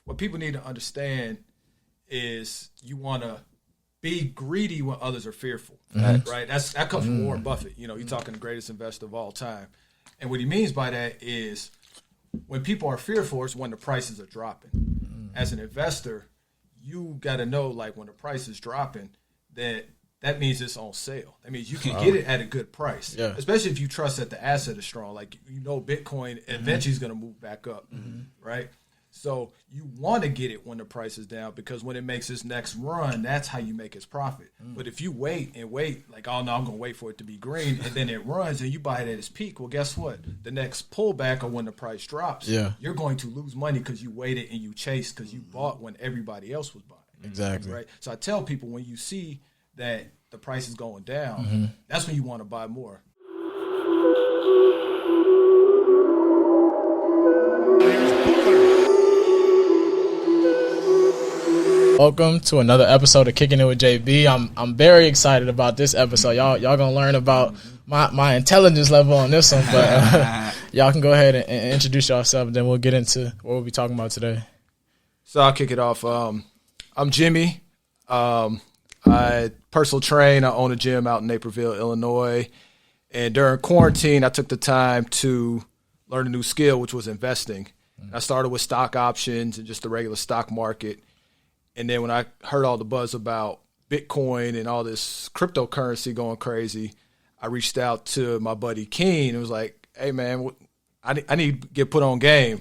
what people need to understand is you want to be greedy when others are fearful, right? That comes from Warren Buffett. You know, you're talking the greatest investor of all time. And what he means by that is when people are fearful, it's when the prices are dropping. As an investor, you got to know, like, when the price is dropping, that means it's on sale. That means you can get it at a good price, especially if you trust that the asset is strong. Like, you know, Bitcoin eventually is going to move back up, right? So you want to get it when the price is down, because when it makes its next run, that's how you make its profit. But if you wait, like, oh, no, I'm going to wait for it to be green, and then it runs and you buy it at its peak, well, guess what? The next pullback or when the price drops, you're going to lose money because you waited and you chased because you bought when everybody else was buying. Exactly. Right? So I tell people, when you see that the price is going down, that's when you want to buy more. Welcome to another episode of Kicking It with JB. I'm very excited about this episode. Y'all gonna learn about my intelligence level on this one, but y'all can go ahead and introduce yourself, and then we'll get into what we'll be talking about today. So I'll kick it off. I'm Jimmy. I personal train. I own a gym out in Naperville, Illinois. And during quarantine, I took the time to learn a new skill, which was investing. I started with stock options and just the regular stock market. And then when I heard all the buzz about Bitcoin and all this cryptocurrency going crazy, I reached out to my buddy Keen and was like, hey, man, I need to get put on game.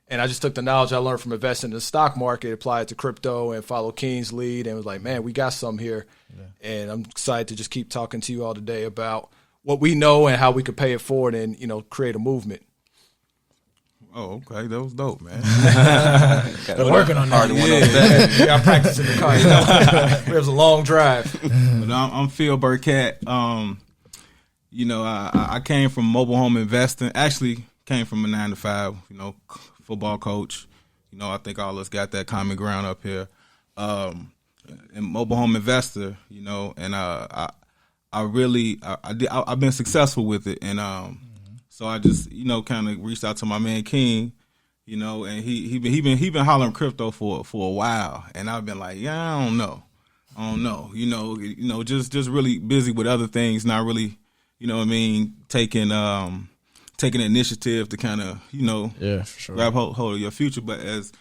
And I just took the knowledge I learned from investing in the stock market, applied it to crypto, and followed Keen's lead, and was like, man, we got some here. Yeah. And I'm excited to just keep talking to you all today about what we know and how we could pay it forward and, you know, create a movement. Oh, okay. That was dope, man. Been working on that. Yeah, I practiced in the car. You know? It was a long drive. I'm Phil Burkett. You know, I came from mobile home investing. Actually, came from a 9-to-5, you know, football coach. You know, I think all of us got that common ground up here. And mobile home investor, you know, and I've been successful with it. And so I just, you know, kind of reached out to my man King, you know, and he been hollering crypto for a while, and I've been like, yeah, I don't know, you know, just really busy with other things, not really, you know what I mean, taking initiative to kind of, you know, for sure, grab hold of your future. But as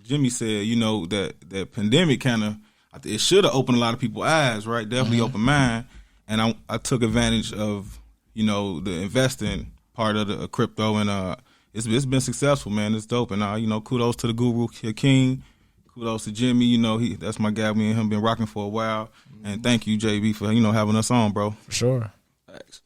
Jimmy said, you know, that pandemic kind of, it should have opened a lot of people's eyes, right? Definitely opened mine, and I took advantage of, you know, the investing part of the crypto, and it's been successful, man. It's dope, and you know, kudos to the guru King, kudos to Jimmy. You know, that's my guy. Me and him been rocking for a while, and thank you, JB, for, you know, having us on, bro. For sure. Thanks.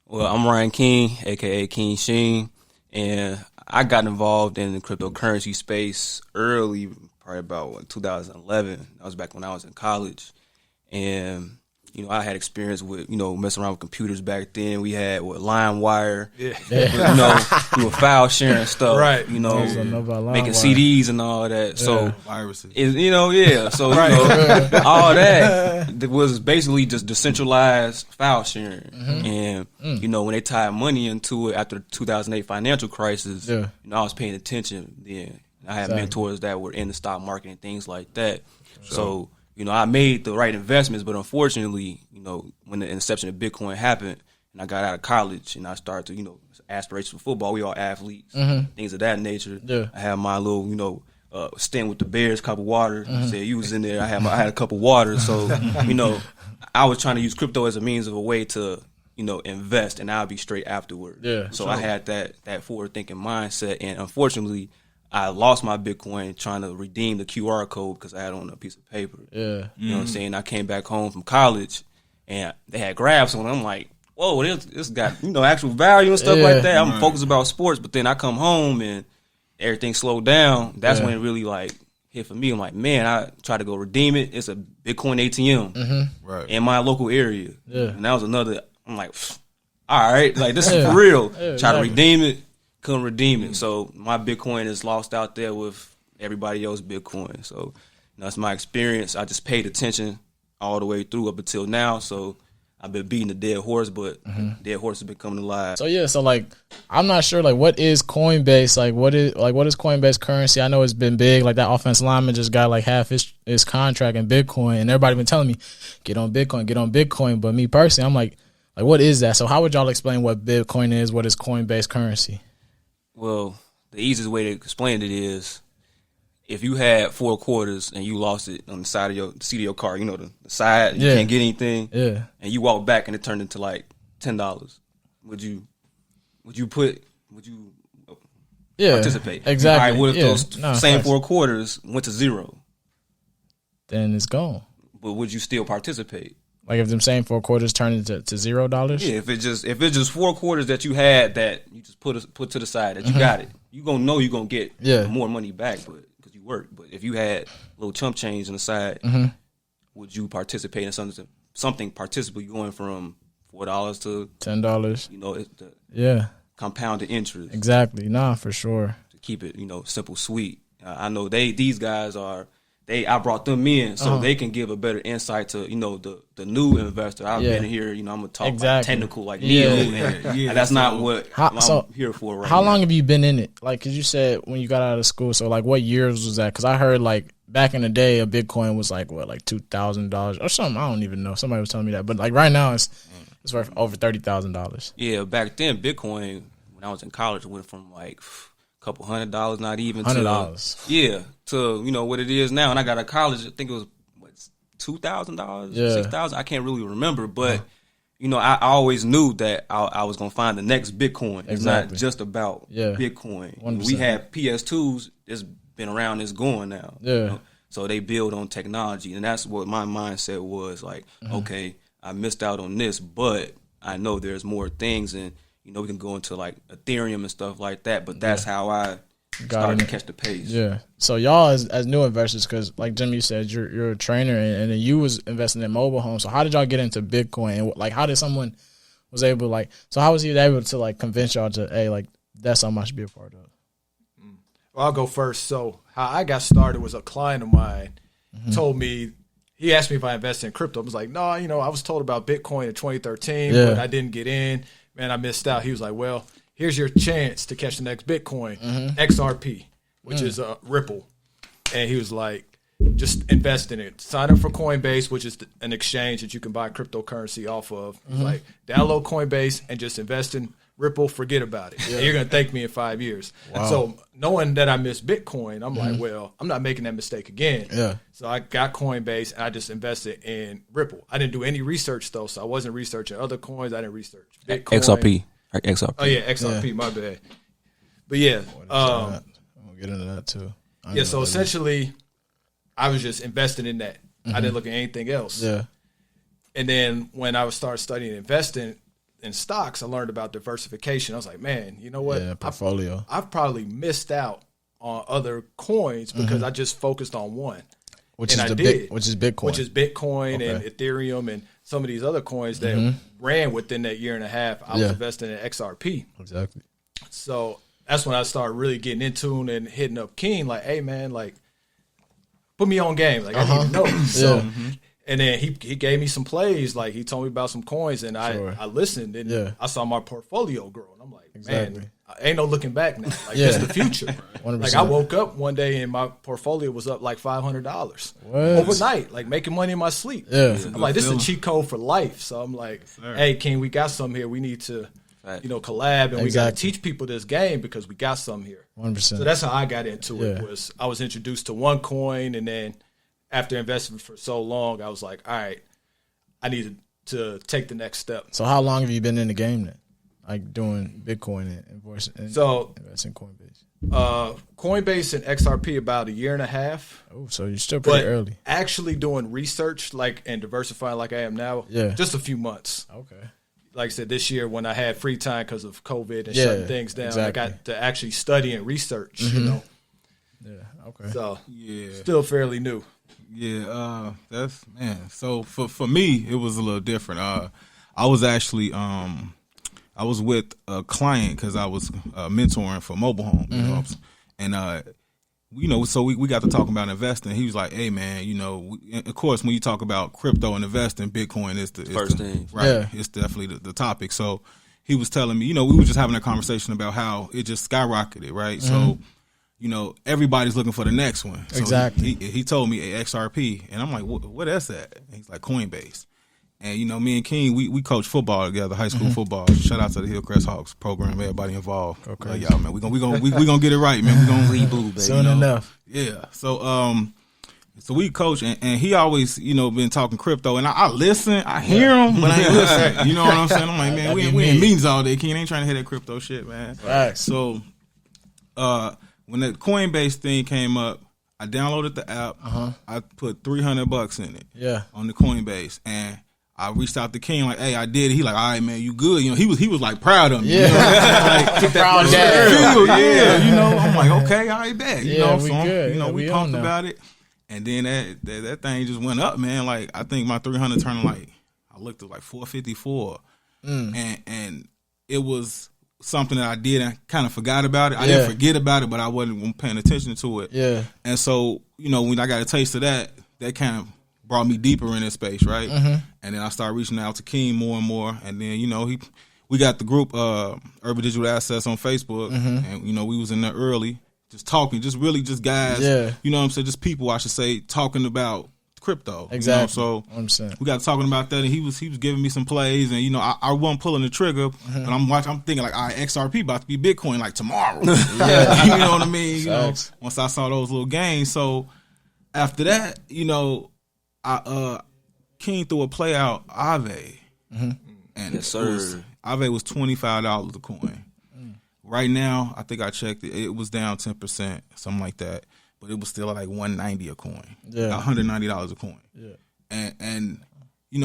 Well, I'm Ryan King, aka King Sheen, and I got involved in the cryptocurrency space early, probably about 2011. That was back when I was in college, and you know, I had experience with, you know, messing around with computers back then. We had LimeWire, you know, we were file sharing stuff, right? You know, making CDs and all that. Yeah. So viruses, you know, So you know, all that was basically just decentralized file sharing. And you know, when they tied money into it after the 2008 financial crisis, you know, I was paying attention then. I had mentors that were in the stock market and things like that. Sure. So, you know, I made the right investments, but unfortunately, you know, when the inception of Bitcoin happened and I got out of college and I started to, you know, aspirations for football, we all athletes, things of that nature. Yeah. I had my little, you know, stint with the Bears, cup of water. Said you was in there. I had a cup of water. So, you know, I was trying to use crypto as a means of a way to, you know, invest, and I'll be straight afterward. Yeah. So I had that forward thinking mindset, and unfortunately, I lost my Bitcoin trying to redeem the QR code because I had it on a piece of paper. Yeah. You know what I'm saying? I came back home from college and they had grabs on it. I'm like, whoa, this got, you know, actual value and stuff like that. I'm focused about sports, but then I come home and everything slowed down. That's when it really like hit for me. I'm like, man, I tried to go redeem it. It's a Bitcoin ATM in my local area. Yeah. And that was another, I'm like, all right, like this is for real. Try to redeem it. Couldn't redeem it. So my Bitcoin is lost out there with everybody else's Bitcoin. So, you know, that's my experience. I just paid attention all the way through up until now. So I've been beating a dead horse, but dead horse has been coming alive. So yeah, so like I'm not sure like what is Coinbase, like what is Coinbase currency? I know it's been big, like that offensive lineman just got like half his contract in Bitcoin, and everybody been telling me get on Bitcoin, but me personally, I'm like what is that? So how would y'all explain what Bitcoin is? What is Coinbase currency? Well, the easiest way to explain it is if you had 4 quarters and you lost it on the side of your seat of your car, you know, the side, you can't get anything, and you walk back and it turned into like $10, would you participate? Exactly. All right, what if those same 4 quarters went to 0? Then it's gone. But would you still participate? Like if them same 4 quarters turn into $0? Yeah, if it's just 4 quarters that you had that you just put to the side that you got it, you gonna know you're gonna get more money back, but because you work. But if you had little chump change on the side, would you participate in something participate going from $4 to $10? You know, it's the compounded interest. Exactly. Nah, for sure. To keep it, simple, sweet. I know these guys are. I brought them in so they can give a better insight to the new investor. I've been here, I'm gonna talk like technical, like Neo, and that's not what I'm here for right now. How long have you been in it? Like, cause you said when you got out of school, so like what years was that? Cause I heard like back in the day, a Bitcoin was like what, like $2,000 or something. I don't even know. Somebody was telling me that, but like right now it's worth over $30,000. Yeah, back then Bitcoin when I was in college went from like couple $100, not even $100. To what it is now. And I got out of college, I think it was $2,000, $6,000. I can't really remember, but I always knew that I was gonna find the next Bitcoin. It's not just about Bitcoin. 100%. We have PS2s. It's been around. It's going now. So they build on technology, and that's what my mindset was. Like, okay, I missed out on this, but I know there's more things and. We can go into like Ethereum and stuff like that, but that's how I started to catch the pace. Yeah. So y'all as new investors, because like Jim, you said you're a trainer, and then you was investing in mobile homes. So how did y'all get into Bitcoin? And like, how did someone was able so how was he able to like convince y'all to, hey, like that's something I should be a part of? Well, I'll go first. So how I got started was a client of mine told me. He asked me if I invested in crypto. I was like, no, I was told about Bitcoin in 2013, but I didn't get in. Man, I missed out. He was like, well, here's your chance to catch the next Bitcoin, XRP, which is Ripple. And he was like, just invest in it. Sign up for Coinbase, which is an exchange that you can buy cryptocurrency off of. Like, download Coinbase and just invest in Ripple, forget about it. And you're going to thank me in 5 years. Wow. So knowing that I missed Bitcoin, I'm like, well, I'm not making that mistake again. Yeah. So I got Coinbase and I just invested in Ripple. I didn't do any research though, so I wasn't researching other coins. I didn't research Bitcoin. XRP. XRP. Oh yeah, XRP, my bad. But yeah. I'm going to get into that too. So essentially I was just investing in that. I didn't look at anything else. Yeah. And then when I started studying investing in stocks, I learned about diversification. I was like, man, you know what? Yeah, portfolio. I've probably missed out on other coins because I just focused on one. Which is Bitcoin. Which is Bitcoin and Ethereum and some of these other coins that ran within that year and a half. I was investing in XRP. Exactly. So that's when I started really getting into it and hitting up King like, hey, man, like, put me on game. Like, I need to know. So, and then he gave me some plays. Like, he told me about some coins, and I listened, and I saw my portfolio grow. And I'm like, man, ain't no looking back now. Like, this is the future. 100%. Like, I woke up one day, and my portfolio was up like $500 overnight, like making money in my sleep. Yeah. I'm like, this is a cheat code for life. So I'm like, hey, King, we got some here. We need to, collab, and we got to teach people this game because we got some here. 100%. So that's how I got into it. Was I was introduced to one coin, and then after investing for so long, I was like, all right, I needed to take the next step. So how long have you been in the game then? Like doing Bitcoin and investing in Coinbase? Coinbase and XRP about a year and a half. Oh, so you're still pretty early. Actually doing research and diversifying like I am now, just a few months. Okay. Like I said, this year when I had free time because of COVID and shutting things down, I got to actually study and research, Yeah, okay. So, still fairly new. Yeah, So for me, it was a little different. I was actually I was with a client because I was mentoring for mobile home, and so we got to talking about investing. He was like, hey, man, of course, when you talk about crypto and investing, Bitcoin is the first thing. Right. Yeah. It's definitely the topic. So he was telling me, we were just having a conversation about how it just skyrocketed, right? Mm-hmm. So, everybody's looking for the next one. So exactly. He told me XRP, and I'm like, what is that? And he's like, Coinbase. And, me and King, we coach football together, high school football. Shout out to the Hillcrest Hawks program, everybody involved. Okay. Y'all, man, we gonna get it right, man. We gonna lead blue, baby. Soon enough. Yeah. So we coach, and he always, been talking crypto, and I listen, I hear him, but I ain't listen. You know what I'm saying? I'm like, man, we in meetings all day. King ain't trying to hear that crypto shit, man. Right. So, when the Coinbase thing came up, I downloaded the app. I put $300 in it. Yeah. On the Coinbase, and I reached out to King like, hey, I did it. He like, all right, man, you good. He was like proud of me. Yeah. Like, proud of that. Yeah. I'm like, okay, all right, back. We good. We talked about it. And then that thing just went up, man. Like, I think my 300 turned I looked at 454. And it was something that I did and kind of forgot about it. I didn't forget about it, but I wasn't paying attention to it. Yeah. And so, when I got a taste of that kind of brought me deeper in this space, right? Mm-hmm. And then I started reaching out to King more and more. And then, we got the group Urban Digital Assets on Facebook. Mm-hmm. And, we was in there early, just talking, just really just guys, you know what I'm saying, just people, I should say, talking about crypto. Exactly. So we got talking about that, and he was giving me some plays, and I wasn't pulling the trigger, but I'm thinking like, all right, XRP about to be Bitcoin like tomorrow. You know what I mean? Once I saw those little gains. So after that, King threw a play out Aave, and yes, sir. Aave was $25 a coin. Right now, I think I checked it. It was down 10%, something like that. But it was still like $190 a coin. Yeah, $190 a coin. Yeah, and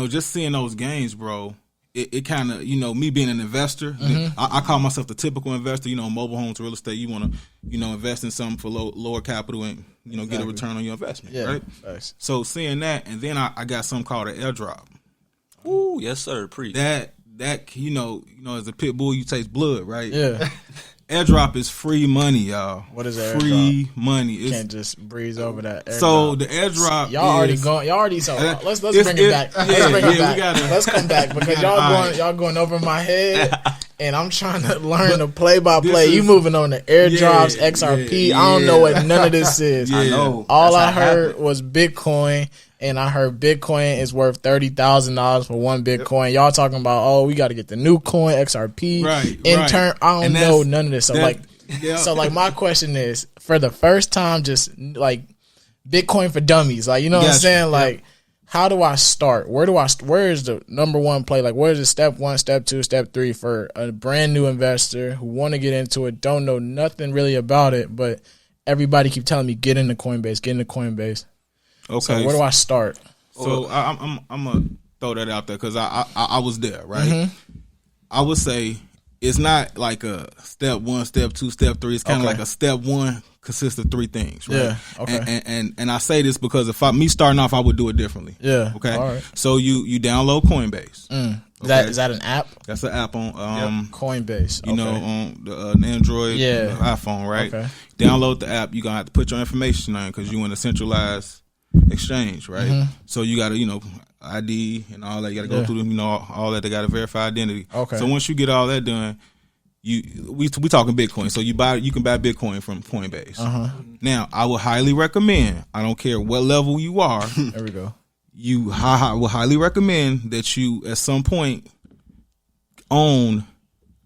just seeing those gains, bro. It kind of, me being an investor, I call myself the typical investor. Mobile homes, real estate. You want to, invest in something for lower capital and get a return on your investment, right? Nice. So seeing that, and then I got something called an airdrop. Ooh, yes, sir. Preach. That as a pit bull, you taste blood, right? Yeah. Airdrop is free money, y'all. What is airdrop? Free money. You can't just breeze over that. Airdrop. So the airdrop, let's bring it back. Let's come back because y'all going over my head, and I'm trying to learn the play by play. You moving on the airdrops, XRP. I don't know what none of this is. I know. All I heard was Bitcoin. And I heard Bitcoin is worth $30,000 for one Bitcoin. Y'all talking about, we got to get the new coin, XRP. Right. I don't know none of this. So my question is, for the first time, just like Bitcoin for dummies, like, you know what I'm saying? Like, how do I start? Where is the number one play? Like, where is the step 1, step 2, step 3 for a brand new investor who want to get into it, don't know nothing really about it, but everybody keep telling me, get into Coinbase. Okay, so where do I start? So I'm gonna throw that out there because I was there, right? Mm-hmm. I would say it's not like a step 1, step 2, step 3. It's kind of like a step 1 consists of 3 things, right? Yeah. Okay. And I say this because if me starting off, I would do it differently. Yeah. Okay. All right. So you download Coinbase. Is that an app? That's an app on Coinbase. On the Android, iPhone, right? Okay. Download the app. You're gonna have to put your information on because you in a centralized exchange, right? Mm-hmm. So you got to, ID and all that. You got to go through them, all that. They got to verify identity. Okay. So once you get all that done, we talking Bitcoin. So you can buy Bitcoin from Coinbase. Now, I would highly recommend. I don't care what level you are. There we go. I will highly recommend that you at some point own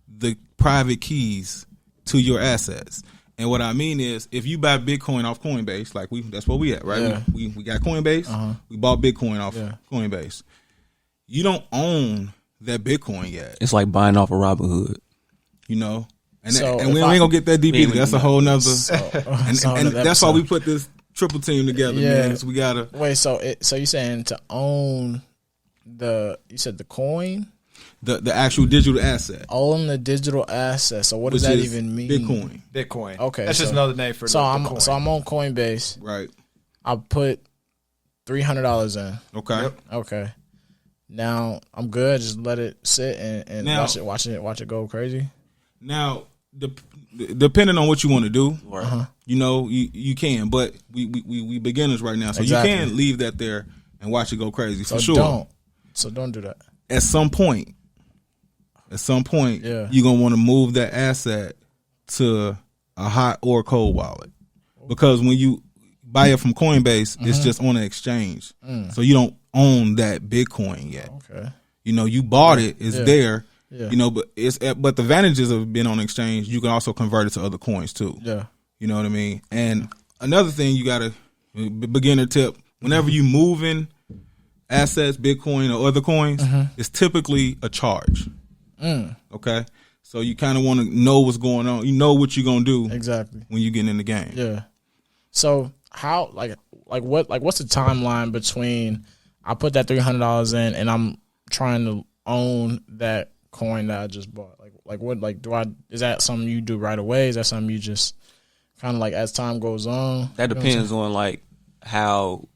the private keys to your assets. And what I mean is, if you buy Bitcoin off Coinbase, like that's where we at, right? Yeah. We got Coinbase. We bought Bitcoin off Coinbase. You don't own that Bitcoin yet. It's like buying off a Robinhood. And we ain't gonna get that deep either. That's a whole nother. And that's why we put this triple team together, man. We gotta wait. So you saying to own you said the coin? The actual digital asset. Own the digital asset. So what does that even mean? Bitcoin. Okay. That's just another name for the coin. So I'm on Coinbase. Right. I put $300 in. Okay. Yep. Okay. Now I'm good. Just let it sit and watch it go crazy. Now depending on what you want to do, Right. you know, you can. But we beginners right now, so Exactly. you can't leave that there and watch it go crazy for sure. Don't do that. At some point, Yeah. you're gonna want to move that asset to a hot or cold wallet, because when you buy it from Coinbase, it's just on the exchange, so you don't own that Bitcoin yet. Okay. You know, you bought it; it's there. Yeah. You know, but the advantages of being on the exchange, you can also convert it to other coins too. Yeah. You know what I mean? And another thing, you gotta beginner tip: whenever you moving assets, Bitcoin or other coins, it's typically a charge. Okay, so you kind of want to know what's going on. You know what you're gonna do Exactly. when you get in the game. Yeah. So how what's the timeline between I put that $300 in and I'm trying to own that coin that I just bought? Is that something you do right away? Is that something you just kind of like as time goes on? That depends on like how,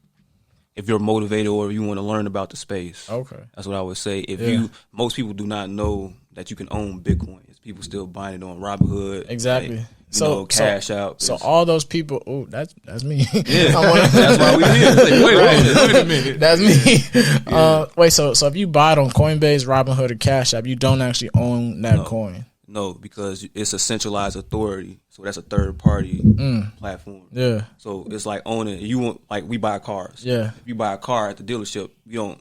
if you're motivated or you want to learn about the space. Okay. That's what I would say. If most people do not know that you can own Bitcoin. People still buying it on Robinhood. Exactly. Like, Cash Out. So all those people, that's me. Yeah, that's why we here. Like, wait a minute. That's me. Wait, so if you buy it on Coinbase, Robinhood, or Cash App, you don't actually own that coin. No, because it's a centralized authority. So that's a third party platform. Yeah. So it's like owning. You want, like, we buy cars. Yeah. If you buy a car at the dealership, you don't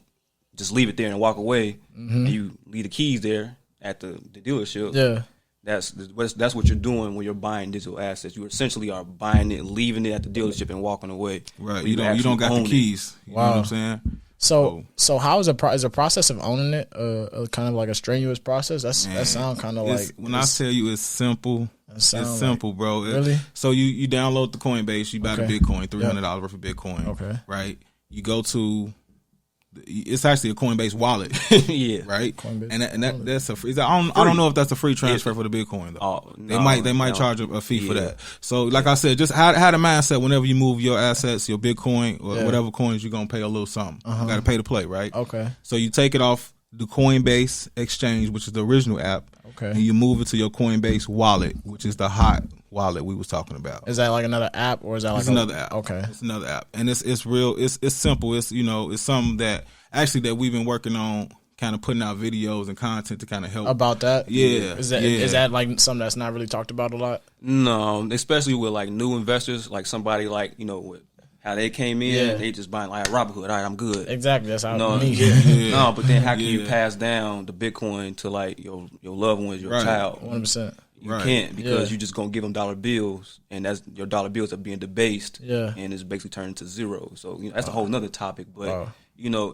just leave it there and walk away. And you leave the keys there at the dealership. Yeah. That's what you're doing when you're buying digital assets. You essentially are buying it, leaving it at the dealership, and walking away. Right. So you don't got the keys. You know what I'm saying? So how is is the process of owning it kind of like a strenuous process? That sounds kind of like when I tell you it's simple. It's simple, bro. Really? So you download the Coinbase, you buy the Bitcoin, $300 worth of Bitcoin. Okay. Right. You go to. It's actually a Coinbase wallet. Yeah. Right. Coinbase and that's a free. I don't know if that's a free transfer for the Bitcoin though. Oh, They no, might charge a fee for that. So like I said, just have the mindset whenever you move your assets, your Bitcoin or whatever coins, you're gonna pay a little something. You gotta pay to play, right? Okay. So you take it off the Coinbase exchange, which is the original app. Okay. And you move it to your Coinbase wallet, which is the hot wallet we was talking about. Is that like another app, or is that like another app? Okay. It's another app. And it's real, it's simple. It's it's something that actually that we've been working on, kind of putting out videos and content to kind of help about that. Yeah. Is that like something that's not really talked about a lot? No, especially with like new investors, like somebody like, with how they came in, Yeah. they just buying like Robinhood. All right, I'm good. Exactly. That's how No, me. no, but then how can you pass down the Bitcoin to like your loved ones, your child? 100%. You can't, because you just gonna give them dollar bills, and that's your dollar bills are being debased, and it's basically turning to zero. So that's a whole nother topic. But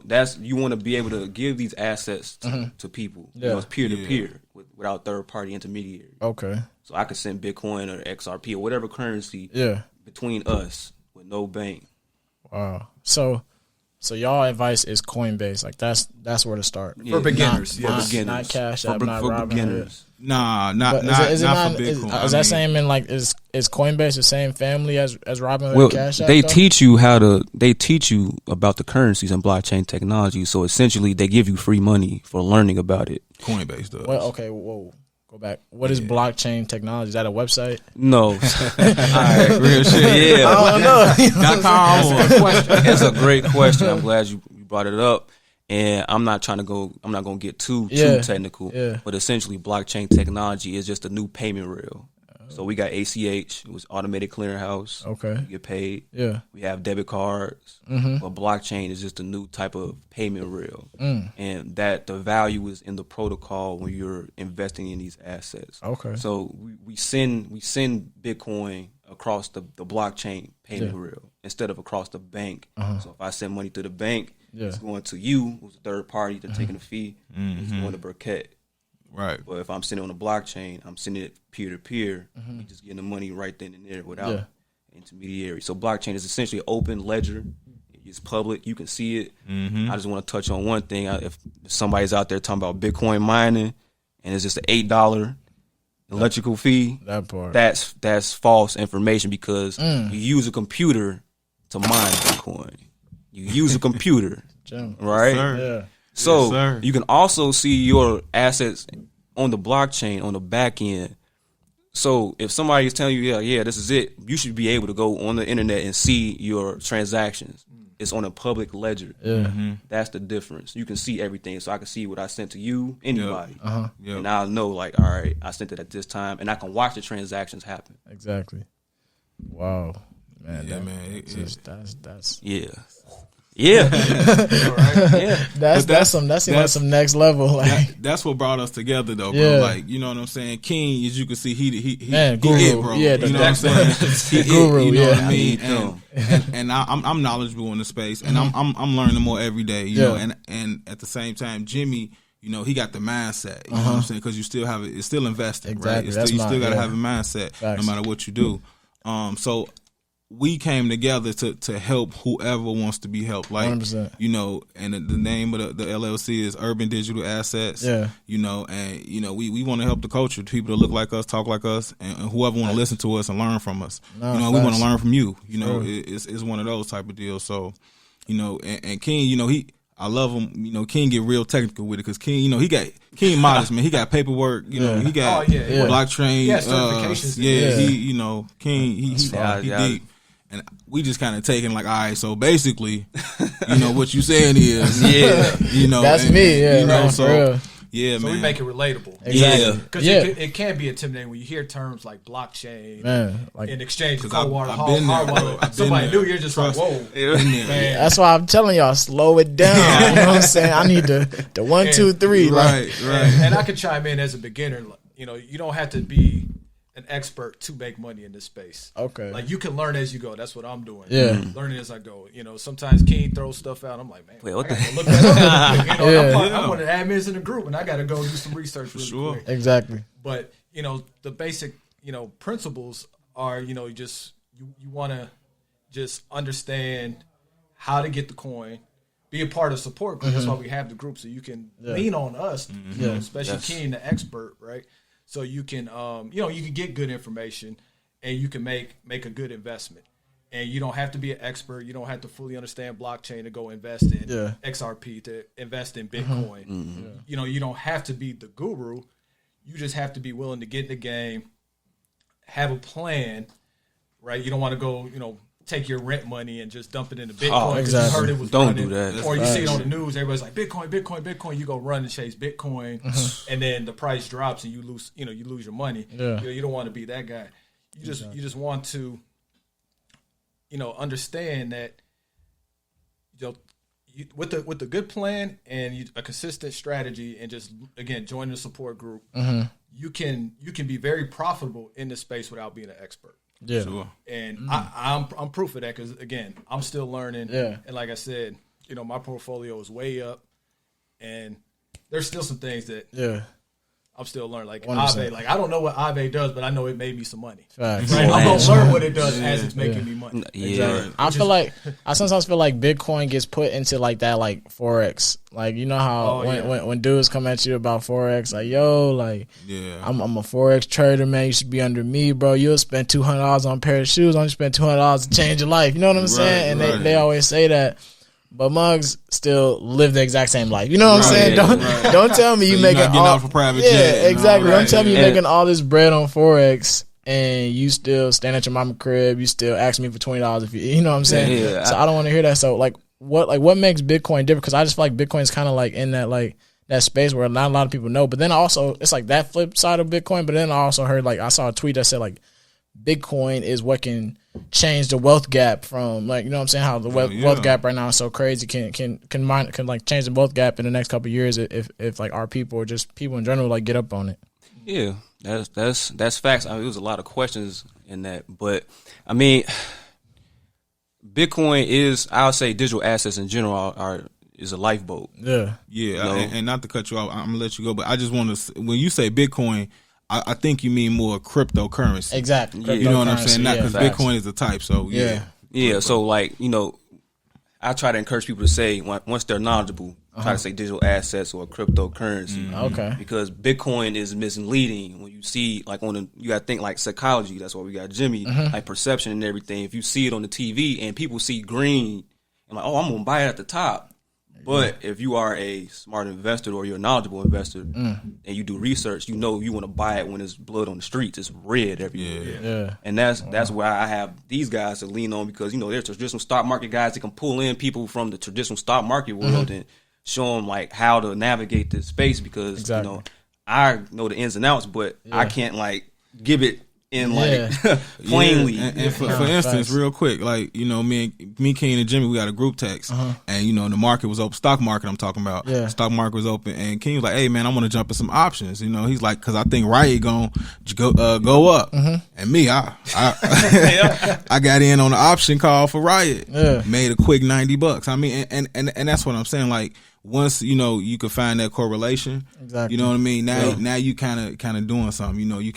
that's, you want to be able to give these assets to people. Yeah. It's peer to peer without third party intermediary. Okay. So I could send Bitcoin or XRP or whatever currency between us with no bank. Wow. So y'all advice is Coinbase. Like that's where to start. For beginners. Not Cash App, not for Robinhood. beginners. Nah, not for Bitcoin. Is that same in like is Coinbase the same family as Robinhood Well, and Cash App? they though? teach you about the currencies and blockchain technology. So essentially, they give you free money for learning about it. Coinbase does. Well, okay, whoa. Go back. What is blockchain technology? Is that a website? No. All right, real shit. Yeah. I don't know. .com. It's a great question. I'm glad you brought it up. And I'm not going to get too technical. Yeah. But essentially, blockchain technology is just a new payment rail. So we got ACH, it was automated clearinghouse. Okay. You get paid. Yeah. We have debit cards. But blockchain is just a new type of payment rail. And that the value is in the protocol when you're investing in these assets. Okay. So we send Bitcoin across the blockchain payment rail instead of across the bank. So if I send money to the bank, it's going to you, who's a third party, they're taking a fee. It's going to Burkett. Right. But if I'm sending on the blockchain, I'm sending it peer to peer. We just getting the money right then and there without intermediary. So blockchain is essentially an open ledger. It's public. You can see it. I just want to touch on one thing. If somebody's out there talking about Bitcoin mining and it's just an $8 electrical fee, That part. that's false information, because you use a computer to mine Bitcoin. You use a computer, right? Yeah. So you can also see your assets on the blockchain on the back end So if somebody is telling you, yeah, this is it, you should be able to go on the internet and see your transactions. It's on a public ledger. That's the difference. You can see everything. So I can see what I sent to you, anybody. And I'll know, like, all right, I sent it at this time, and I can watch the transactions happen. Exactly. Wow. Man, That's yeah. That's some next level. Like that's what brought us together, though, bro. Like, you know what I'm saying? King, as you can see, he guru, it, bro. Yeah, you know what I'm saying? Guru, you know what I mean? And I'm knowledgeable in the space, and I'm learning more every day. You know, and at the same time, Jimmy, you know, he got the mindset. You know what I'm saying? Because you still have it. It's still investing, exactly. right? You still got to have a mindset, no matter what you do. So we came together to help whoever wants to be helped. Like, 100%. you know, and the name of the LLC is Urban Digital Assets. Yeah. You know, and, you know, we want to help the culture, the people that look like us, talk like us, and whoever want to listen to us and learn from us. No, you know, we want to learn from you. You know, it's one of those type of deals. So, you know, and King, you know, I love him. You know, King get real technical with it because King, you know, King modest, man. He got paperwork. You know, he got blockchain. Yeah, certifications. He, you know, King, he deep. And we just kind of taking like, all right, so basically, you know, what you saying is, you know, that's me, you know, man, so man. We make it relatable. Exactly. Because it can be intimidating when you hear terms like blockchain, like in exchange for I've hard wallet. Somebody new, you're just like, whoa, man. That's why I'm telling y'all, slow it down. You know what I'm saying? I need the 1, 2, 3. Right. And I can chime in as a beginner. You know, you don't have to be an expert to make money in this space. Okay. Like, you can learn as you go. That's what I'm doing. Yeah. Learning as I go. You know, sometimes King throws stuff out. I'm like, man, wait, what the look that up. You know, I'm one of the admins in the group, and I got to go do some research really quick. Exactly. But, you know, the basic, you know, principles are, you know, you want to just understand how to get the coin, be a part of support group. That's why we have the group, so you can lean on us, you know, especially King, the expert, right? So you can, you know, you can get good information, and you can make a good investment. And you don't have to be an expert. You don't have to fully understand blockchain to go invest in XRP, to invest in Bitcoin. You know, you don't have to be the guru. You just have to be willing to get in the game, have a plan, right? You don't want to go, you know, take your rent money and just dump it into Bitcoin because you heard it was running. Do that. Or you see it on the news, everybody's like, Bitcoin. You go run and chase Bitcoin, and then the price drops and you lose your money. You know, you don't want to be that guy. You just want to, you know, understand that, you know, with the good plan and a consistent strategy, and just, again, join the support group, you can be very profitable in this space without being an expert. Yeah, sure. And I'm proof of that because, again, I'm still learning. Yeah, and like I said, you know, my portfolio is way up, and there's still some things that I'm still learning. Like 100%. Aave, like I don't know what Aave does, but I know it made me some money. Right? I'm gonna learn what it does as it's making me money. Yeah, exactly. I sometimes feel like Bitcoin gets put into like that, like Forex. Like, you know how when dudes come at you about Forex, like, yo, like, I'm a Forex trader, man. You should be under me, bro. You'll spend $200 on a pair of shoes. Only spend $200 to change your life. You know what I'm saying? And they always say that. But mugs still live the exact same life. You know what I'm saying? Don't tell me you making all off a private jet. Exactly. Don't tell me you're making all this bread on Forex and you still stand at your mama crib. You still ask me for $20 if you know what I'm saying. Yeah. So I don't want to hear that. So what makes Bitcoin different? Because I just feel like Bitcoin's kind of like in that space where not a lot of people know. But then also it's like that flip side of Bitcoin. But then I also heard, like, I saw a tweet that said, like, Bitcoin is what can change the wealth gap from, like, you know what I'm saying, how the wealth gap right now is so crazy, can like change the wealth gap in the next couple of years if like our people or just people in general like get up on it. Yeah, that's facts. I mean, there was a lot of questions in that, but I mean, Bitcoin is, I'll say, digital assets in general is a lifeboat. Yeah. You know? And not to cut you off, I'm gonna let you go, but I just want to, when you say Bitcoin, I think you mean more cryptocurrency. Exactly. You know what I'm saying? Not because Bitcoin is a type. So yeah. So, like, you know, I try to encourage people to say, once they're knowledgeable, try to say digital assets or cryptocurrency. Okay. Because Bitcoin is misleading when you see, like, you got to think like psychology. That's why we got Jimmy, like perception and everything. If you see it on the TV and people see green and like, oh, I'm gonna buy it at the top. But if you are a smart investor or you're a knowledgeable investor and you do research, you know you want to buy it when it's blood on the streets. It's red everywhere. Yeah. And that's where I have these guys to lean on because, you know, they're traditional stock market guys that can pull in people from the traditional stock market world and show them, like, how to navigate this space because, you know, I know the ins and outs, but I can't, like, give it in like plainly. And for instance, real quick, like, you know, me, King, and Jimmy, we got a group text, and you know, the market was open. Stock market, I'm talking about. Stock market was open, and King was like, "Hey, man, I want to jump in some options." You know, he's like, "Cause I think Riot gonna go up," and me, I got in on the option call for Riot, made a quick $90. I mean, and that's what I'm saying, like. Once you know you can find that correlation, you know what I mean. Now you kind of doing something. You know you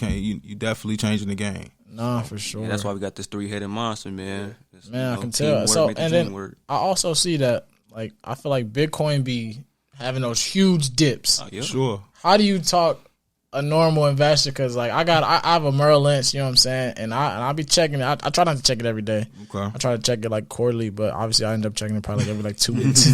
definitely changing the game. Nah, for sure. Yeah, that's why we got this 3-headed monster, man. Man, I can tell. So and then I also see that, like, I feel like Bitcoin be having those huge dips. Sure. How do you talk a normal investor? Because like I have a Merrill Lynch, you know what I'm saying, and I be checking it. I try not to check it every day. Okay. I try to check it like quarterly, but obviously I end up checking it probably every like 2 weeks,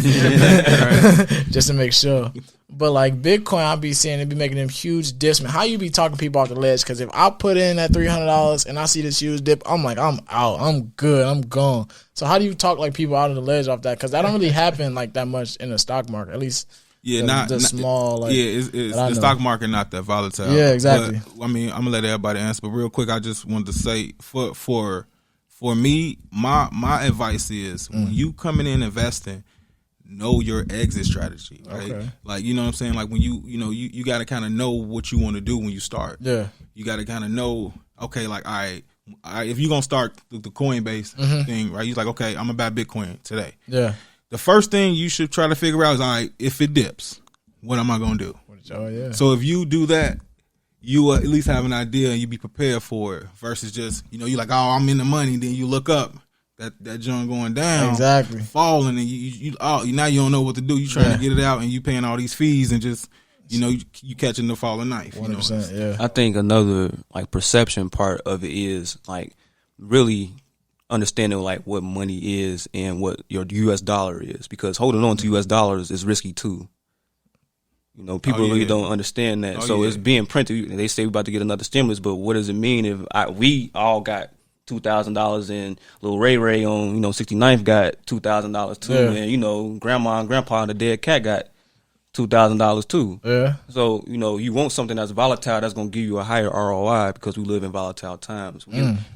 just to make sure. But like Bitcoin, I be seeing it be making them huge dips. Man, how you be talking people off the ledge? Because if I put in that $300 and I see this huge dip, I'm like, I'm out. I'm good. I'm gone. So how do you talk like people out of the ledge off that? Because that don't really happen like that much in the stock market, at least. Yeah, not small. Like, it's the stock market not that volatile. Yeah, exactly. But, I mean, I'm gonna let everybody answer, but real quick, I just wanted to say for me, my advice is when you coming in investing, know your exit strategy, right? Okay. Like, you know what I'm saying? Like when you got to kind of know what you want to do when you start. Yeah, you got to kind of know. Okay, like all right, if you're gonna start the Coinbase thing, right? You're like, okay, I'm gonna buy Bitcoin today. Yeah. The first thing you should try to figure out is, all right, if it dips, what am I going to do? Oh, yeah. So if you do that, you at least have an idea and you be prepared for it versus just, you know, you're like, oh, I'm in the money. Then you look up, that joint going down. Exactly. Falling, and you now you don't know what to do. You trying to get it out and you paying all these fees and just, you know, you catching the falling knife. 100%, you know? I think another, like, perception part of it is, like, really understanding like what money is and what your U.S. dollar is, because holding on to U.S. dollars is risky too. You know, people really don't understand that. So it's being printed. They say we're about to get another stimulus, but what does it mean if we all got $2,000 and little Ray on, you know, 69th got $2,000 too, and you know, grandma and grandpa and the dead cat got $2,000 too. Yeah. So, you know, you want something that's volatile that's going to give you a higher ROI because we live in volatile times.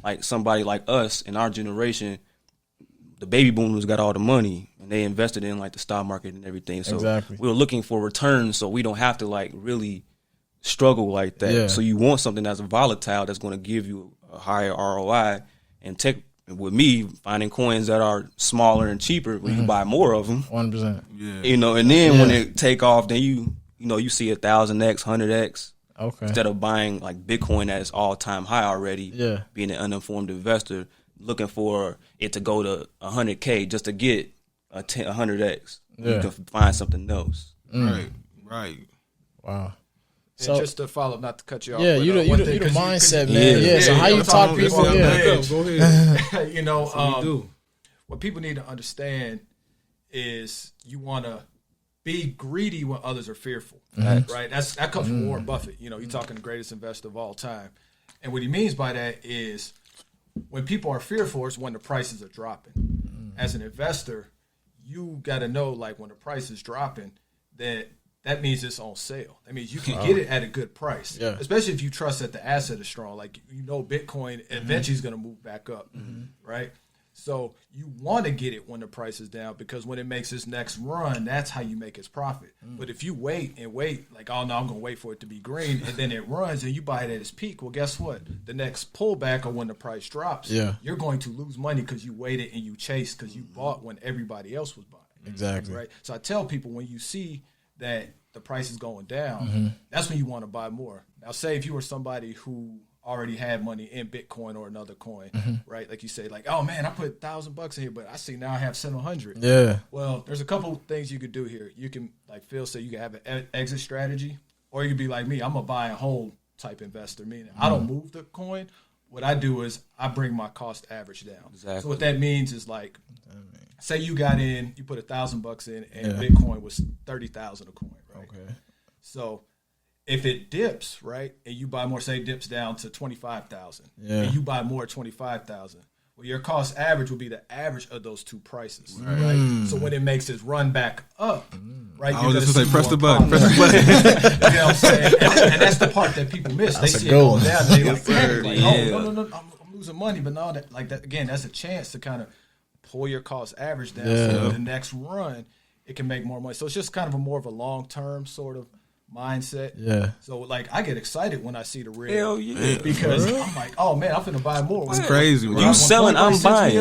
Like somebody like us in our generation, the baby boomers got all the money and they invested in like the stock market and everything. So we were looking for returns so we don't have to like really struggle like that. Yeah. So you want something that's volatile that's going to give you a higher ROI. And with me, finding coins that are smaller and cheaper when you buy more of them. 100%. Yeah. You know, and then when it take off, then you see 1,000x, 100x. Okay. Instead of buying like Bitcoin at its all-time high already, being an uninformed investor, looking for it to go to 100K just to get a 100x. You can find something else. Right. Wow. So, just to follow up, not to cut you off. Yeah, you the mindset, man. Yeah, so how you talk people? Go ahead. You know, what people need to understand is you want to be greedy when others are fearful, right? That comes from Warren Buffett. You know, you're talking the greatest investor of all time. And what he means by that is when people are fearful is when the prices are dropping. As an investor, you got to know, like, when the price is dropping, that means it's on sale. That means you can get it at a good price, especially if you trust that the asset is strong. Like, you know, Bitcoin eventually is going to move back up, right? So you want to get it when the price is down because when it makes its next run, that's how you make its profit. But if you wait, like, oh, no, I'm going to wait for it to be green, and then it runs and you buy it at its peak, well, guess what? The next pullback or when the price drops, you're going to lose money because you waited and you chased because you bought when everybody else was buying. Exactly. Right? So I tell people when you see that the price is going down, that's when you want to buy more. Now, say if you were somebody who already had money in Bitcoin or another coin, right? Like you say, like, oh man, I put $1,000 in here, but I see now I have 700. Yeah. Well, there's a couple things you could do here. You can, like Phil said, you can have an exit strategy, or you could be like me. I'm a buy and hold type investor, meaning I don't move the coin. What I do is I bring my cost average down. Exactly. So what that means is, like, say you got in, you put $1,000 in, and Bitcoin was 30,000 a coin, right? Okay. So if it dips, right, and you buy more, say it dips down to 25,000, and you buy more at 25,000. Well, your cost average will be the average of those two prices, right? So when it makes its run back up, right? I was just going to say, press the button. You know what I'm saying? And that's the part that people miss. They see it go down, they like, oh, no, I'm losing money. But no, that again, that's a chance to kind of pull your cost average down. So the next run, it can make more money. So it's just kind of more of a long-term sort of mindset. Yeah. So like I get excited when I see the red. Hell yeah. Because I'm like, oh man, I'm finna buy more. It's crazy. You selling, I'm buying.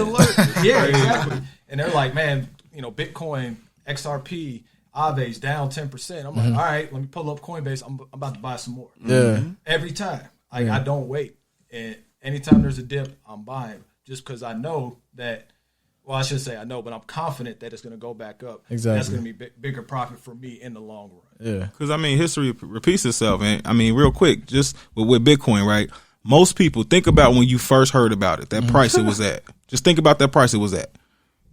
Yeah, exactly. And they're like, man, Bitcoin, XRP, Aave's down 10%. I'm like, all right, let me pull up Coinbase. I'm about to buy some more. Yeah. Every time. I don't wait. And anytime there's a dip, I'm buying. Just because I know that, well, I should say I know, but I'm confident that it's going to go back up. Exactly. That's going to be bigger profit for me in the long run. Yeah. Because, history repeats itself. And, real quick, just with Bitcoin, right? Most people, think about when you first heard about it, that price it was at. Just think about that price it was at.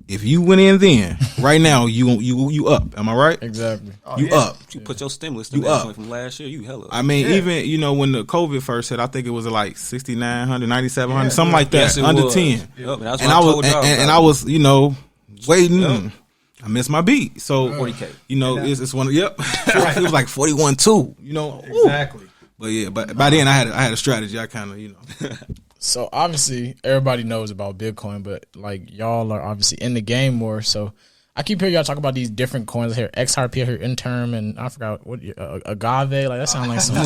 If you went in then, right now, you up. Am I right? Exactly. You up. You put your stimulus from last year, you hella up. Even, when the COVID first hit, I think it was like 6,900, 9,700, something like that, under 10. Yep, and I was, waiting. Yep. I missed my beat. So, 40K. It's one of, it was like 41.2, Exactly. Ooh. But by then I had a strategy. I kind of, So obviously everybody knows about Bitcoin, but like y'all are obviously in the game more. So I keep hearing y'all talk about these different coins here, XRP here, Interim, and I forgot what agave. Like that sounds like some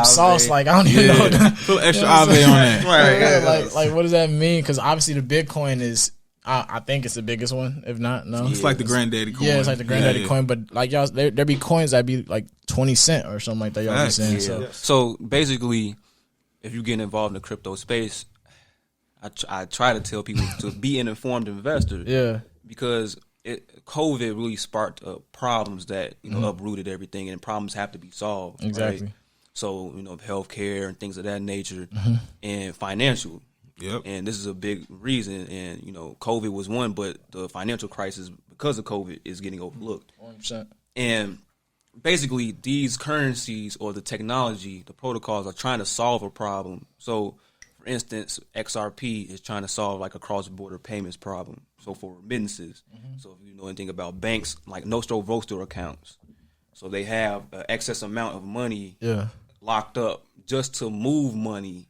sauce. Like I don't even know. A little extra agave on that. Right. Like what does that mean? Because obviously the Bitcoin is. I think it's the biggest one, if not, no. It's like the granddaddy coin. Yeah, it's like the granddaddy coin, but like y'all, there be coins that be like 20 cents or something like that. Y'all be saying So basically, if you get involved in the crypto space, I try to tell people to be an informed investor. Yeah, because COVID really sparked problems that uprooted everything, and problems have to be solved. Exactly. Right? So healthcare and things of that nature, and financial. Yep. And this is a big reason, and COVID was one, but the financial crisis because of COVID is getting overlooked. 100%. And basically, these currencies or the technology, the protocols are trying to solve a problem. So, for instance, XRP is trying to solve like a cross-border payments problem. So for remittances, so if you know anything about banks, like Nostro Vostro accounts, so they have an excess amount of money locked up just to move money.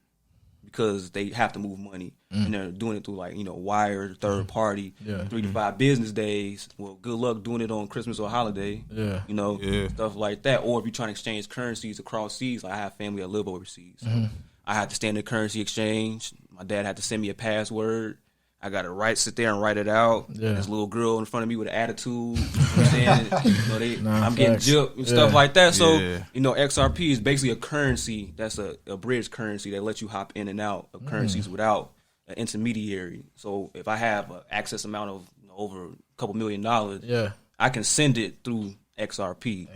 Because they have to move money, and they're doing it through wire, third party, 3 to 5 business days. Well, good luck doing it on Christmas or holiday. Stuff like that. Or if you're trying to exchange currencies across seas, like I have family that live overseas, so I had to stand in currency exchange. My dad had to send me a password. I got to sit there and write it out. Yeah. This little girl in front of me with an attitude. You know what I'm saying? I'm getting gypped and stuff like that. So, XRP is basically a currency that's a bridge currency that lets you hop in and out of currencies without an intermediary. So if I have an access amount of over a couple $1 million, I can send it through XRP.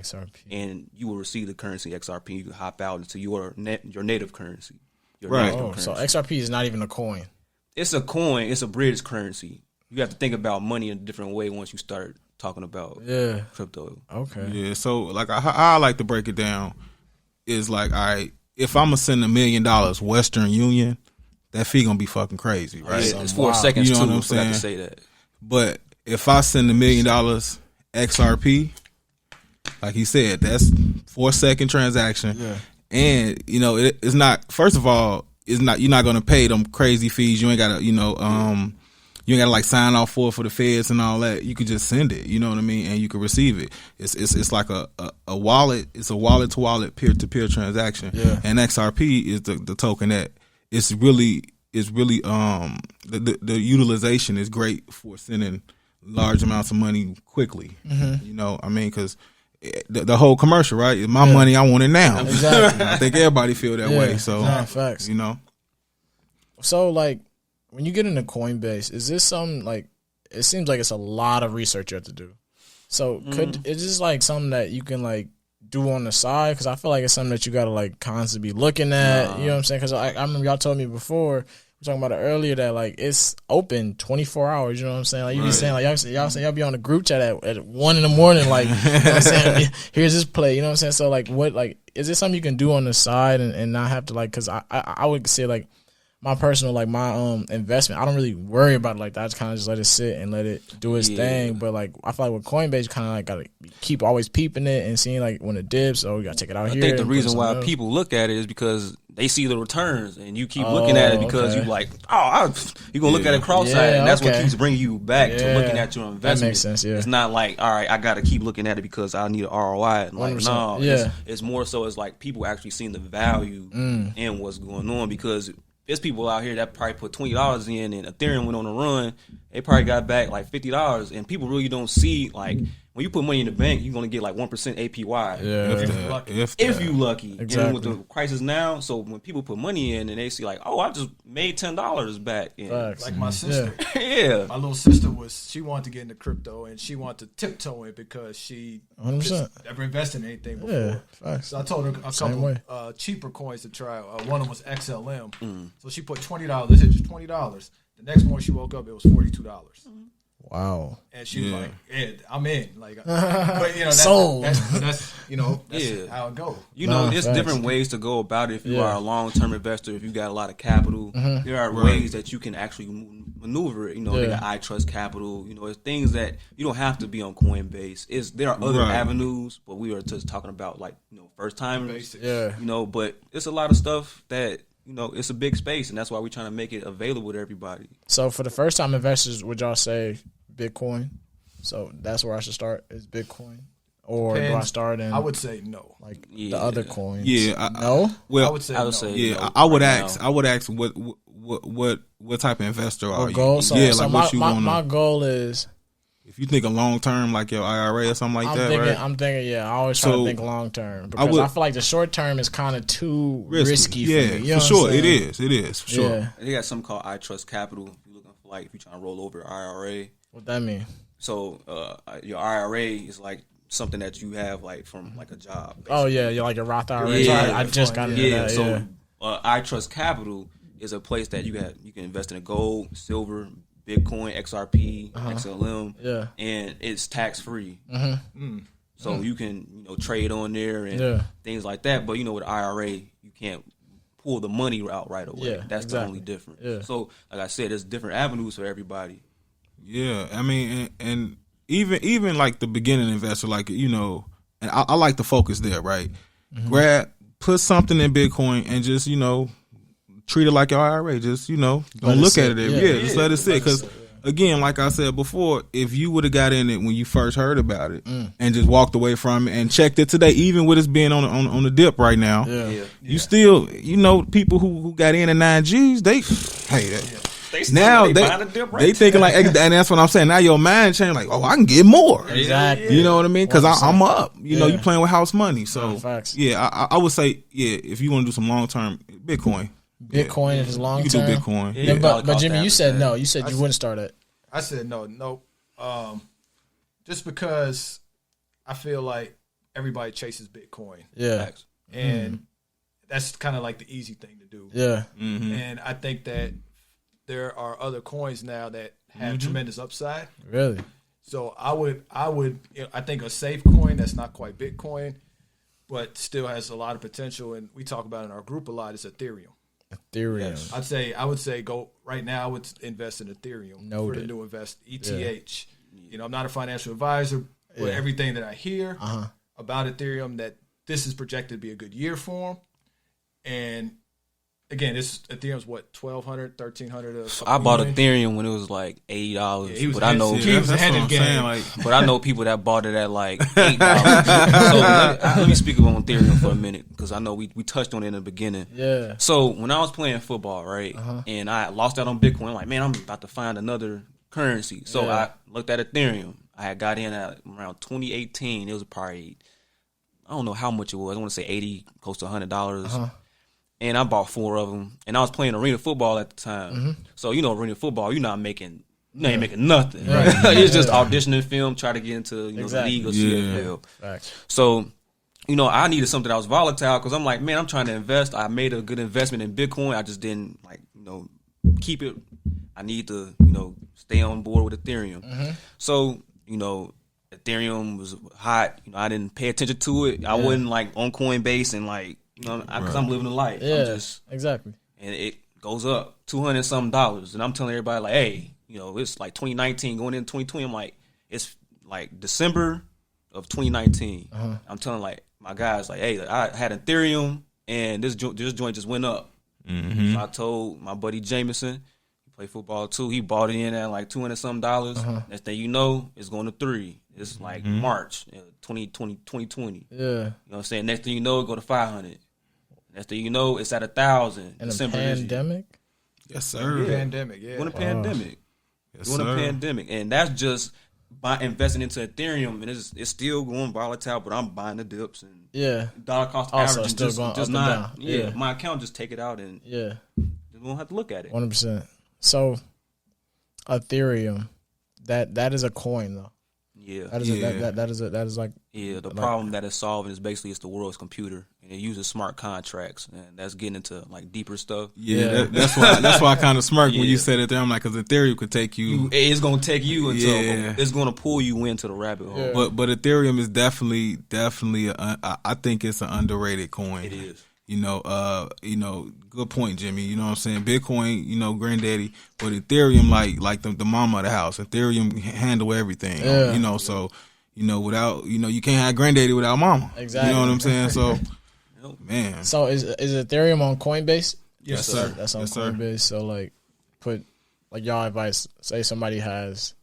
And you will receive the currency XRP. You can hop out into your native currency. So XRP is not even a coin. It's a coin. It's a bridge currency. You have to think about money in a different way once you start talking about crypto. Okay. Yeah. So like how I like to break it down is like, all right, if I'm gonna send $1 million Western Union, that fee gonna be fucking crazy, right? Yeah, it's 4 seconds too. I forgot to say that. But if I send $1 million XRP, like he said, that's 4 second transaction. Yeah. And it's not. First of all. You're not gonna pay them crazy fees. You ain't gotta, you ain't gotta like sign off for the feds and all that. You could just send it, you know what I mean, and you can receive it. It's like a wallet. It's a wallet to wallet, peer to peer transaction. Yeah. And XRP is the token that it's really the utilization is great for sending large amounts of money quickly. Because the whole commercial, right? It's my money, I want it now. Exactly. I think everybody feel that way. So, facts. So, like, when you get into Coinbase, is this something like? It seems like it's a lot of research you have to do. So, is this like something that you can like do on the side? Because I feel like it's something that you got to like constantly be looking at. You know what I'm saying? Because I remember y'all told me before were talking about it earlier that like it's open 24 hours. You know what I'm saying? Like you be saying like y'all say y'all be on the group chat at 1 a.m. like you know what I'm saying? Here's this play. You know what I'm saying? So like what like is it something you can do on the side and not have to like because I would say like my personal like my investment I don't really worry about it like that. I just kind of just let it sit and let it do its thing. But like I feel like with Coinbase, you kind of like gotta keep always peeping it and seeing like when it dips. Oh, you gotta take it out here. I think the reason why people look at it is because they see the returns, and you keep looking at it because you like, you're gonna look at it cross-eyed, and that's what keeps bringing you back to looking at your investment. That makes sense. Yeah, it's not like, all right, I gotta keep looking at it because I need an ROI. And like, no, it's more so it's like people actually seeing the value in what's going on because. There's people out here that probably put $20 in, and Ethereum went on a run. They probably got back like $50, and people really don't see like when you put money in the bank, you're gonna get like 1% APY. Yeah, if you lucky. Exactly. And with the crisis now, so when people put money in and they see like, oh, I just made $10 back. Like my sister, my little sister she wanted to get into crypto and she wanted to tiptoe it because she 100%. never invested in anything before. So I told her a couple cheaper coins to try. One of them was XLM. So she put $20. This is just $20. The next morning she woke up, it was $42. Wow. And she was like, "Yeah, I'm in." Like, but you know, that's you know, that's how it goes. You know, there's different ways to go about it. If you are a long-term investor, if you got a lot of capital, there are ways that you can actually maneuver it. You know, they got I Trust Capital. You know, it's things that you don't have to be on Coinbase. There are other avenues, but we are just talking about like first timers. You know, but it's a lot of stuff that. You know, it's a big space, and that's why we're trying to make it available to everybody. So for the first-time investors, would y'all say Bitcoin? So that's where I should start is Bitcoin? Or do I start in... I would say no. Like the other coins? Yeah. No? Well, I would say no. I would ask what type of investor are you? Goal? So, yeah, so like what you want. My goal is... If you think a long term, like your IRA or something like right? I'm thinking, I always try to think long term because I feel like the short term is kind of too risky for me. You know for sure, it is. For sure. Yeah. They got something called I Trust Capital. If you're looking for if you're trying to roll over IRA. What that mean? So your IRA is like something that you have like from like a job. Basically. Oh yeah, you're like a Roth IRA. Yeah, I just got into that. So I Trust Capital is a place that you can invest in gold, silver, Bitcoin, XRP, XLM, and it's tax free. So you can trade on there and things like that. But with IRA, you can't pull the money out right away. Yeah, that's the only difference. Yeah. So like I said, there's different avenues for everybody. Yeah, I mean, and even like the beginning investor, like and I like to focus there, right? Put something in Bitcoin and just treat it like your IRA. Just don't look at it. Just let it sit. Because again, like I said before, if you would have got in it when you first heard about it and just walked away from it and checked it today, even with it being on the dip right now, you still people who got in at 9Gs, they thinking like, and that's what I'm saying. Now your mind changed, like, oh, I can get more. Exactly. You know what I mean? Because I'm up. You playing with house money. So I would say if you want to do some long term Bitcoin. Bitcoin if it's long term. You can do Bitcoin. Yeah, but Jimmy, you said no. You said you wouldn't start it. I said no. Just because I feel like everybody chases Bitcoin. Yeah. And that's kind of like the easy thing to do. Yeah. And I think that there are other coins now that have tremendous upside. Really? So I think a safe coin that's not quite Bitcoin, but still has a lot of potential, and we talk about it in our group a lot, is Ethereum. Yes. I would say go right now. I would invest in Ethereum for the new ETH. Yeah. I'm not a financial advisor, but everything that I hear about Ethereum, that this is projected to be a good year for them. And again, Ethereum's what, $1,200, $1,300. I bought Ethereum when it was like $80, but I know but I know people that bought it at like $8. So let me speak on Ethereum for a minute because I know we touched on it in the beginning. Yeah. So when I was playing football, right, and I lost out on Bitcoin, I'm like, man, I'm about to find another currency. So I looked at Ethereum. I had got in at around 2018. It was probably, I don't know how much it was. I want to say $80, close to $100. And I bought 4 of them. And I was playing arena football at the time. So, arena football, you ain't making nothing. Right. It's just auditioning film, try to get into the league or CFL. So, I needed something that was volatile because I'm like, man, I'm trying to invest. I made a good investment in Bitcoin. I just didn't, keep it. I need to, stay on board with Ethereum. So, Ethereum was hot. I didn't pay attention to it. I wasn't like on Coinbase and like, because I'm living the life. Yeah, exactly. And it goes up $200 something, and I'm telling everybody like, hey, it's like 2019 going into 2020. I'm like, it's like December of 2019. I'm telling like my guys like, hey, I had Ethereum and this joint just went up. So I told my buddy Jameson, he played football too. He bought it in at like $200 something. Next thing you know, it's going to 3. It's like March 2020. Yeah, you know what I'm saying. Next thing you know, it go to 500. Next thing you know, it's at 1,000. In a pandemic. Yes, sir. Pandemic. Yeah. During a pandemic. Yes, During sir. a pandemic, and that's just by investing into Ethereum, and it's still going volatile. But I'm buying the dips and dollar cost Also, average, still just going up and not. down. Yeah, my account just take it out and you won't have to look at it. 100%. So, Ethereum, that is a coin though. Yeah, that is like the problem that it's solving is basically it's the world's computer, and it uses smart contracts, and that's getting into like deeper stuff. Yeah, that's why I kind of smirked when you said it there. I'm like, because Ethereum could take you. It's gonna take you until it's gonna pull you into the rabbit hole. Yeah. But Ethereum is definitely. I think it's an underrated coin. It is. Good point, Jimmy. You know what I'm saying? Bitcoin, granddaddy, but Ethereum, like the mama of the house. Ethereum handle everything. Yeah. So, without, you can't have granddaddy without mama. Exactly. You know what I'm saying? So, man. So is Ethereum on Coinbase? Yes, sir. That's on Yes, sir. Coinbase. So like, put like y'all advice. Say somebody has.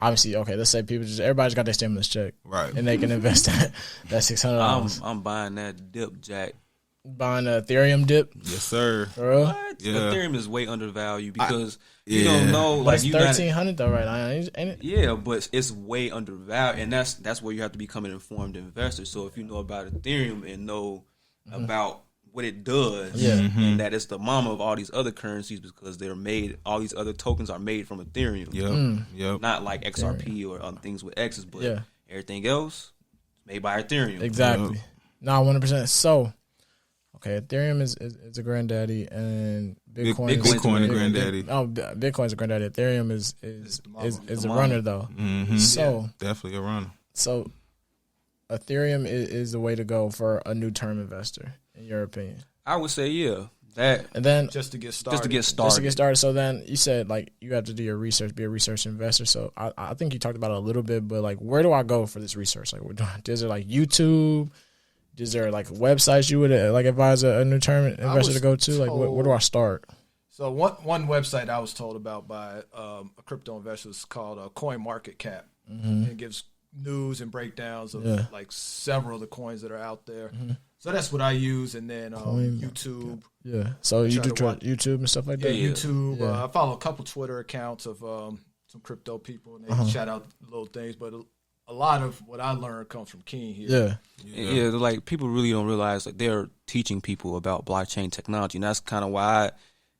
Obviously, okay. Let's say everybody's got their stimulus check, Right? And they can invest that $600. I'm buying that dip, Jack. Buying an Ethereum dip. Yes, sir. For real? What? Yeah. Ethereum is way undervalued because you don't know. But Like it's you $1,300 though, right now, ain't it? Yeah, but it's way undervalued, and that's where you have to become an informed investor. So if you know about Ethereum and know about what it does, and that it's the mama of all these other currencies because all these other tokens are made from Ethereum. Yep. Not like XRP or other things with X's, but everything else is made by Ethereum. Exactly. No, 100%. So, okay, Ethereum is a granddaddy, and Bitcoin a granddaddy. Bitcoin's a granddaddy. Ethereum is a mama. runner though. So Definitely a runner. So, Ethereum is the way to go for a new term investor, in your opinion. I would say that, and then just to get started. So then you said like you have to do your research, be a research investor. So I think you talked about it a little bit, but like where do I go for this research? Like, is it like YouTube? Is there like websites you would like advise a new term investor to go to? Like, where do I start? So one website I was told about by a crypto investor is called CoinMarketCap. It gives news and breakdowns of like several of the coins that are out there. So that's what I use, and then YouTube. Yeah. So you do YouTube and stuff like that. Yeah, YouTube. I follow a couple Twitter accounts of some crypto people, and they shout out little things, but a lot of what I learned comes from King here. Yeah, like people really don't realize like they're teaching people about blockchain technology, and that's kind of why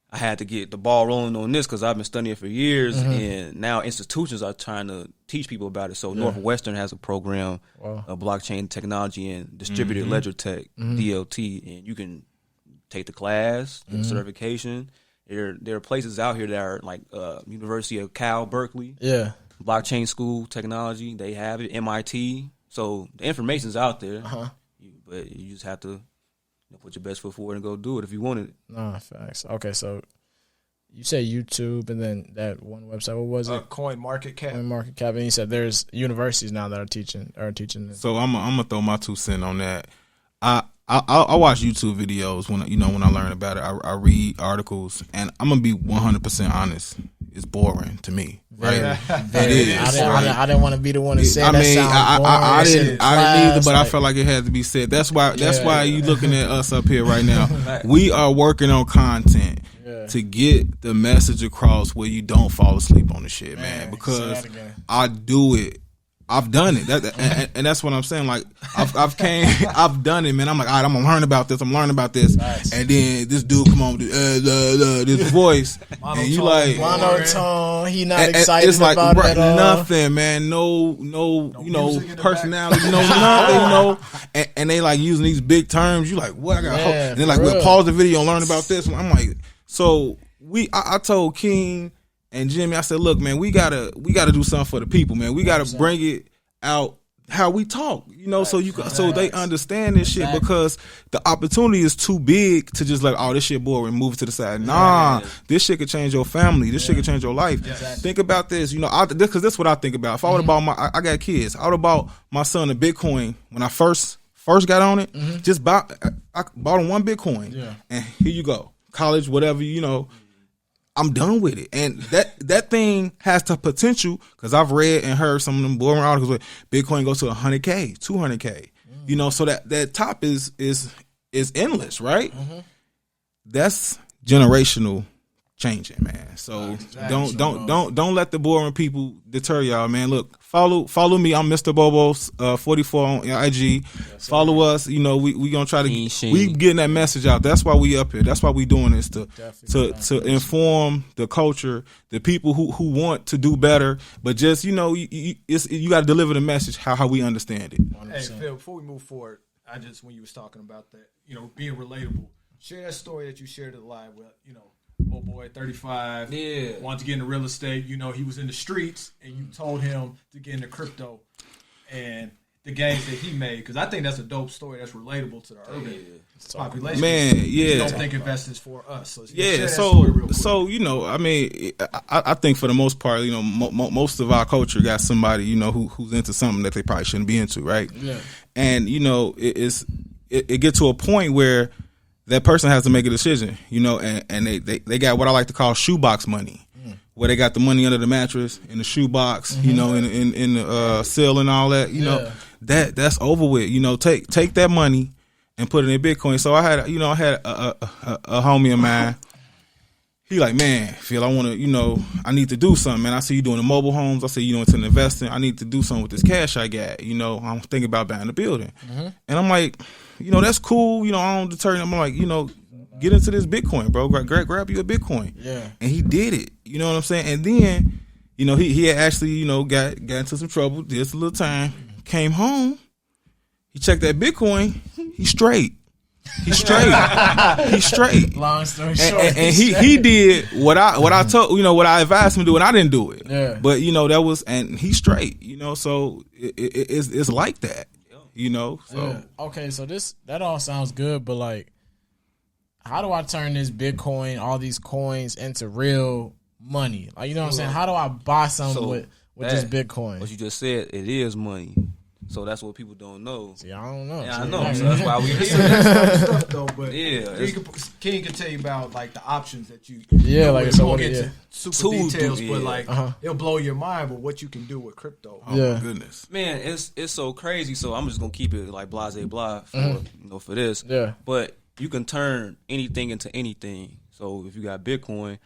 I had to get the ball rolling on this because I've been studying it for years, and now institutions are trying to teach people about it. So Northwestern has a program of blockchain technology and distributed ledger tech, DLT, and you can take the class, get the certification. There are places out here that are like University of Cal, Berkeley. Yeah. Blockchain school technology, they have it. MIT, so the information's out there, but you just have to put your best foot forward and go do it if you want it. Nah, facts. Okay, so you say YouTube, and then that one website. What was it? CoinMarketCap. CoinMarketCap, and you said there's universities now that are teaching this. So I'm gonna throw my 2 cents on that. I watch YouTube videos when I learn about it. I read articles, and I'm gonna be 100% honest. It's boring to me. Right? It is. I didn't want to be the one to say that. I didn't either, but I felt like it had to be said. That's why you looking at us up here right now. We are working on content to get the message across where you don't fall asleep on the shit, man. Because I do it. I've done it, and that's what I'm saying. Like I've done it, man. I'm like, all right, I'm gonna learn about this. I'm learning about this, and then this dude come on with this voice, and you like monotone. He not excited it's like, about it at all. Nothing, man. No, personality, nothing, and they like using these big terms. You like, what? I got, and then like, we'll pause the video and learn about this. I'm like, so I told King and Jimmy, I said, look, man, we gotta do something for the people, man. We gotta bring it out how we talk, so they understand this shit, because the opportunity is too big to just like, oh, this shit boring, move it to the side. Nah, this shit could change your family. This shit could change your life. Think about this, because this is what I think about. If I would have bought I got kids, I would have bought my son a Bitcoin when I first got on it. Just I bought him one Bitcoin, and here you go, college, whatever, I'm done with it. And that thing has the potential, because I've read and heard some of them boring articles where Bitcoin goes to 100K, 200K. So that top is endless, right? That's generational changing, man. So don't let the boring people deter y'all, man. Look, follow me. I'm Mr. Bobo 44 on IG. Follow us. We gonna try to we getting that message out. That's why we up here. That's why we doing this, to inform the culture, the people who want to do better, but just you got to deliver the message how we understand it. 100%. Hey Phil, before we move forward, when you was talking about that, being relatable, share that story that you shared it live with, old boy, 35, wanted to get into real estate. He was in the streets, and you told him to get into crypto and the gains that he made. Because I think that's a dope story that's relatable to the urban population. Man, You don't think investors for us. So I think for the most part, most of our culture got somebody, who's into something that they probably shouldn't be into, right? Yeah. And, it gets to a point where that person has to make a decision, and they got what I like to call shoebox money, where they got the money under the mattress in the shoebox, in the cell and all that, that's over with. Take that money and put it in Bitcoin. So I had a homie of mine. He like, man, Phil, I want to, I need to do something, man. I see you doing the mobile homes. I see you into investing. I need to do something with this cash I got. I'm thinking about buying a building. And I'm like, that's cool. I don't deter him. I'm like, get into this Bitcoin, bro. Grab you a Bitcoin. Yeah. And he did it. You know what I'm saying? And then, he had actually, got into some trouble, did some little time, came home. He checked that Bitcoin. He's straight. He's straight. Long story short. And he did what I told, what I advised him to do, and I didn't do it. Yeah. But, that was, and he's straight, so it's like that. So okay, so that all sounds good, but like, how do I turn this Bitcoin, all these coins, into real money? Like, you know what I'm saying? How do I buy something with this Bitcoin? What you just said, it is money. So that's what people don't know. See, I don't know. Yeah, I know. So that's why we stuff though. But King can tell you about like the options that you. Like so. Won't get to super details, but like it'll blow your mind with what you can do with crypto. Oh my goodness, man, it's so crazy. So I'm just gonna keep it like blase blah for this. Yeah, but you can turn anything into anything. So if you got Bitcoin,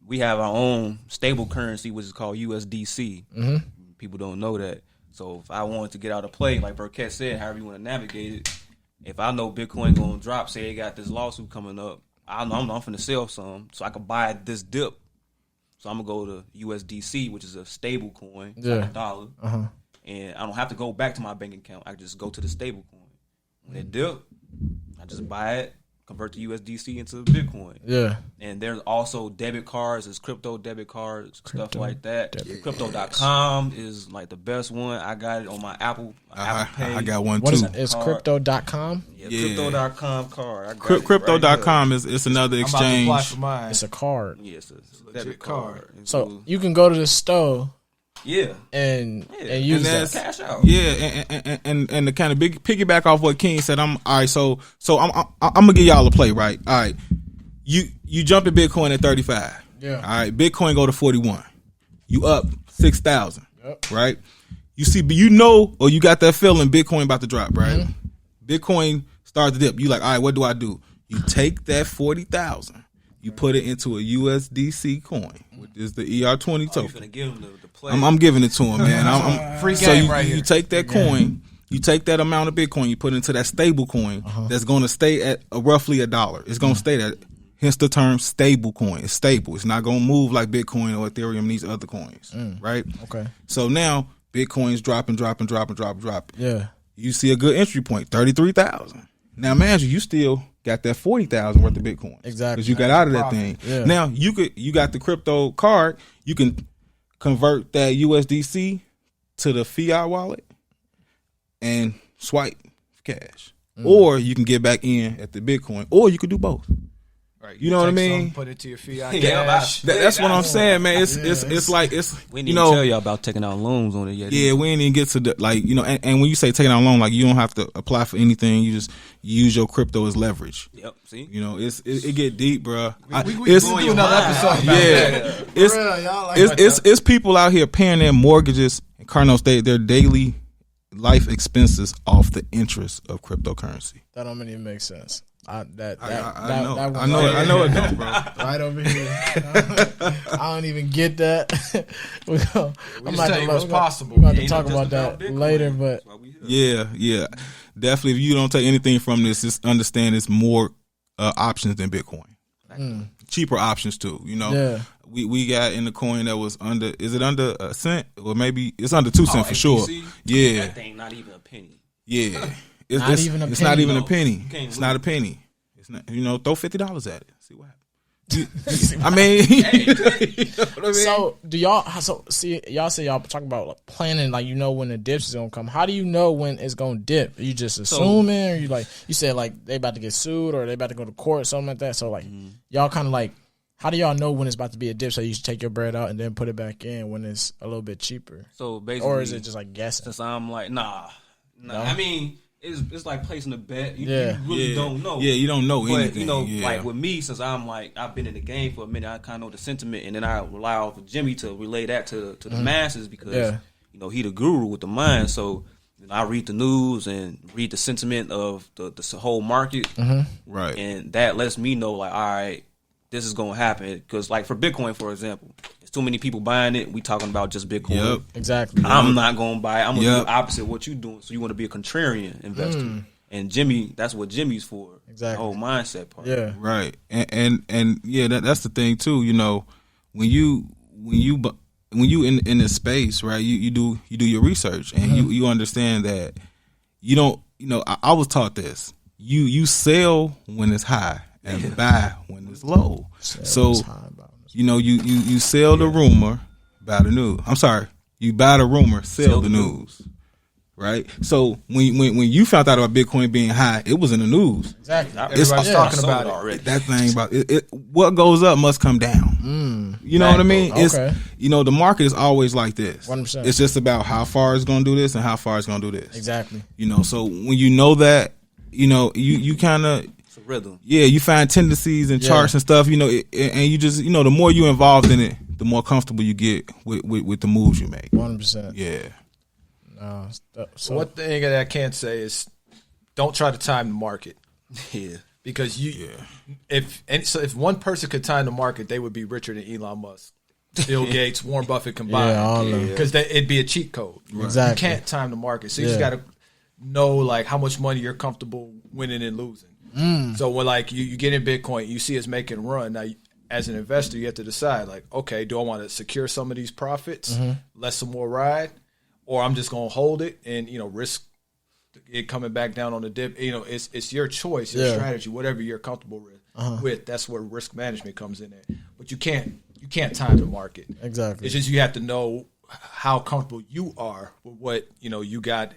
we have our own stable currency, which is called USDC. People don't know that. So if I wanted to get out of play, like Burkett said, however you want to navigate it, if I know Bitcoin going to drop, say they got this lawsuit coming up, I know I'm finna sell some, so I could buy this dip. So I'm going to go to USDC, which is a stable coin, like a dollar, and I don't have to go back to my bank account. I can just go to the stable coin. When it dip, I just buy it, convert the USDC into Bitcoin. Yeah. And there's also debit cards, there's crypto debit cards, stuff like that. Crypto.com is like the best one. I got it on my Apple Pay. I got one too. What is it? It's crypto.com? Yeah, crypto.com card. Crypto.com is another exchange. I'm about to apply for mine. It's a card. Yes, it's a debit card. So you can go to the store. Yeah, and use that cash out. Yeah, and to kind of piggyback off what King said, I'm all right. So I'm gonna give y'all a play, right? All right, you jump at Bitcoin at 35. Yeah. All right, Bitcoin go to 41. You up 6,000. Yep. Right. You see, but or you got that feeling Bitcoin about to drop, right? Bitcoin starts to dip. You like, all right, what do I do? You take that 40,000. You put it into a USDC coin, which is the ER20 token. You're gonna give him the play. I'm giving it to him, man. Free game right here. You take that coin, you take that amount of Bitcoin, you put it into that stable coin that's going to stay at roughly $1. It's going to stay there. Hence the term stable coin. It's stable. It's not going to move like Bitcoin or Ethereum and these other coins, right? Okay. So now Bitcoin's dropping. Yeah. You see a good entry point, 33,000. Now imagine you still got that 40,000 worth of Bitcoin. Exactly. Because you got out of that thing. Yeah. Now you got the crypto card. You can convert that USDC to the fiat wallet and swipe cash. Or you can get back in at the Bitcoin. Or you could do both. Right. You know what I mean? Put it to your fiat cash. That's what I'm saying, man. It's like we didn't even tell y'all about taking out loans on it yet. Yeah, we ain't even get to the and when you say taking out a loan, like you don't have to apply for anything. You just use your crypto as leverage. Yep. See, it get deep, bro. We do another episode. About it's people out here paying their mortgages and Cardinals their daily life expenses off the interest of cryptocurrency. That don't even make sense. I know it don't, bro. Right over here. I don't even get that. I'm not tell you what's possible. We're about to talk about that later, but yeah, definitely. If you don't take anything from this, just understand it's more options than Bitcoin. Cheaper options too. We got in the coin that was under. Is it under a cent or maybe it's under 2 cents for sure? Yeah, that thing not even a penny. Yeah. It's not even a penny. It's not a penny. It's not. Throw $50 at it. See what happens. I mean, you know what I mean? So do y'all? See, y'all say y'all talk about like planning, like when the dips is gonna come. How do you know when it's gonna dip? Are you just assuming, or you said like they about to get sued or they about to go to court or something like that? So like y'all kind of like, how do y'all know when it's about to be a dip? So you should take your bread out and then put it back in when it's a little bit cheaper. So basically, or is it just like guessing? Since I'm like, nah. No? I mean. It's like placing a bet. You really don't know. Yeah, you don't know anything. But, like with me, since I'm like, I've been in the game for a minute, I kind of know the sentiment, and then I rely on Jimmy to relay that to the masses because, he the guru with the mind. So, I read the news and read the sentiment of the whole market. Right. And that lets me know, like, all right, this is going to happen. Because, like, for Bitcoin, for example, too many people buying it. We talking about just Bitcoin. Yep. Exactly. I'm not going to buy it. I'm going to do the opposite of what you're doing. So you want to be a contrarian investor. And Jimmy, that's what Jimmy's for. Exactly. The whole mindset part. Yeah. Right. And yeah, that's the thing too. When you in this space, right? You do your research and you understand that you don't. I was taught this. You sell when it's high and buy when it's low. You sell the rumor, buy the news. I'm sorry, you buy the rumor, sell the news, right? So when you found out about Bitcoin being high, it was in the news. Exactly, everybody's talking about it already. That thing about it. What goes up must come down. You know what I mean? Okay. It's the market is always like this. 100%. It's just about how far it's going to do this and how far it's going to do this. Exactly. So when you know that, you kind of. Rhythm. Yeah, you find tendencies and charts and stuff, and you just, the more you involved in it, the more comfortable you get with the moves you make. 100%. Yeah. So one thing that I can't say is don't try to time the market. Yeah. Because if one person could time the market, they would be richer than Elon Musk, Bill Gates, Warren Buffett combined. Because it'd be a cheat code. Right. Exactly. You can't time the market. So you just got to know like how much money you're comfortable winning and losing. So when like you get in Bitcoin, you see it's making a run. Now, as an investor, you have to decide like, okay, do I want to secure some of these profits, let some more ride, or I'm just going to hold it and risk it coming back down on the dip. It's your choice, your strategy, whatever you're comfortable with. That's where risk management comes in there. But you can't time the market. Exactly. It's just you have to know how comfortable you are with what you got.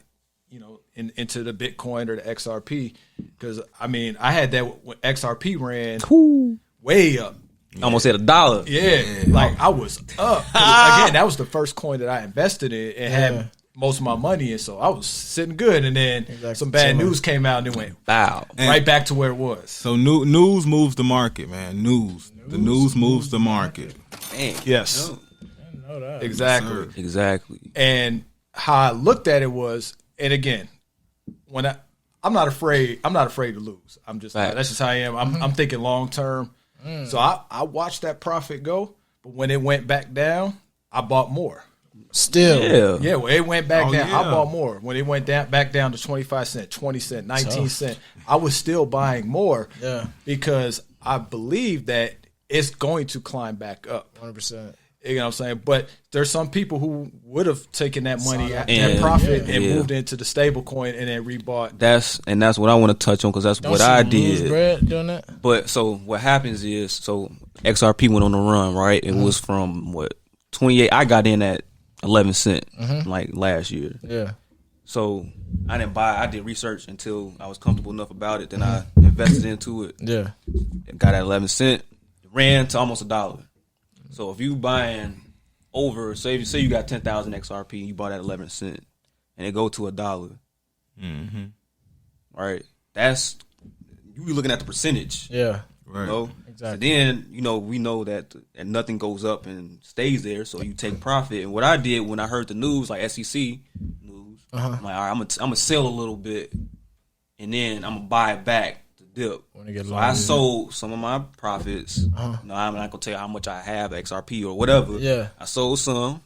Into the Bitcoin or the XRP, because I had that when XRP ran way up, almost at $1. Yeah, like I was up. Again, that was the first coin that I invested in and had most of my money in, so I was sitting good. And then some bad news came out and it went right back to where it was. So news moves the market, man. The news moves the market. Dang. Yes, I didn't know that. Exactly. And how I looked at it was. And again, when I'm not afraid to lose. I'm just that's just how I am. I'm thinking long term. So I watched that profit go, but when it went back down, I bought more. Still, yeah. When it went back down, I bought more. When it went back down to 25 cents, 20 cents, 19 cents, I was still buying more. Yeah, because I believe that it's going to climb back up. 100%. You know what I'm saying? But there's some people who would have taken that money, that profit, and moved into the stable coin and then rebought. That's what I want to touch on because that's what I did. Bread doing that? But so what happens is, XRP went on the run, right? It was from 28. I got in at 11 cent like last year. Yeah. So I didn't buy. I did research until I was comfortable enough about it. Then I invested into it. Yeah. Got at 11 cent. It ran to almost $1. So if you buying over, say you got 10,000 XRP, you bought at 11 cent, and it go to $1. Right? That's you looking at the percentage. Yeah. Right. You know? Exactly. So then, we know that and nothing goes up and stays there, so you take profit. And what I did when I heard the news, like SEC news, I'm like, all right, I'm gonna sell a little bit, and then I'm gonna buy it back to dip. So I sold some of my profits. I'm not gonna tell you how much I have XRP or whatever. Yeah. I sold some.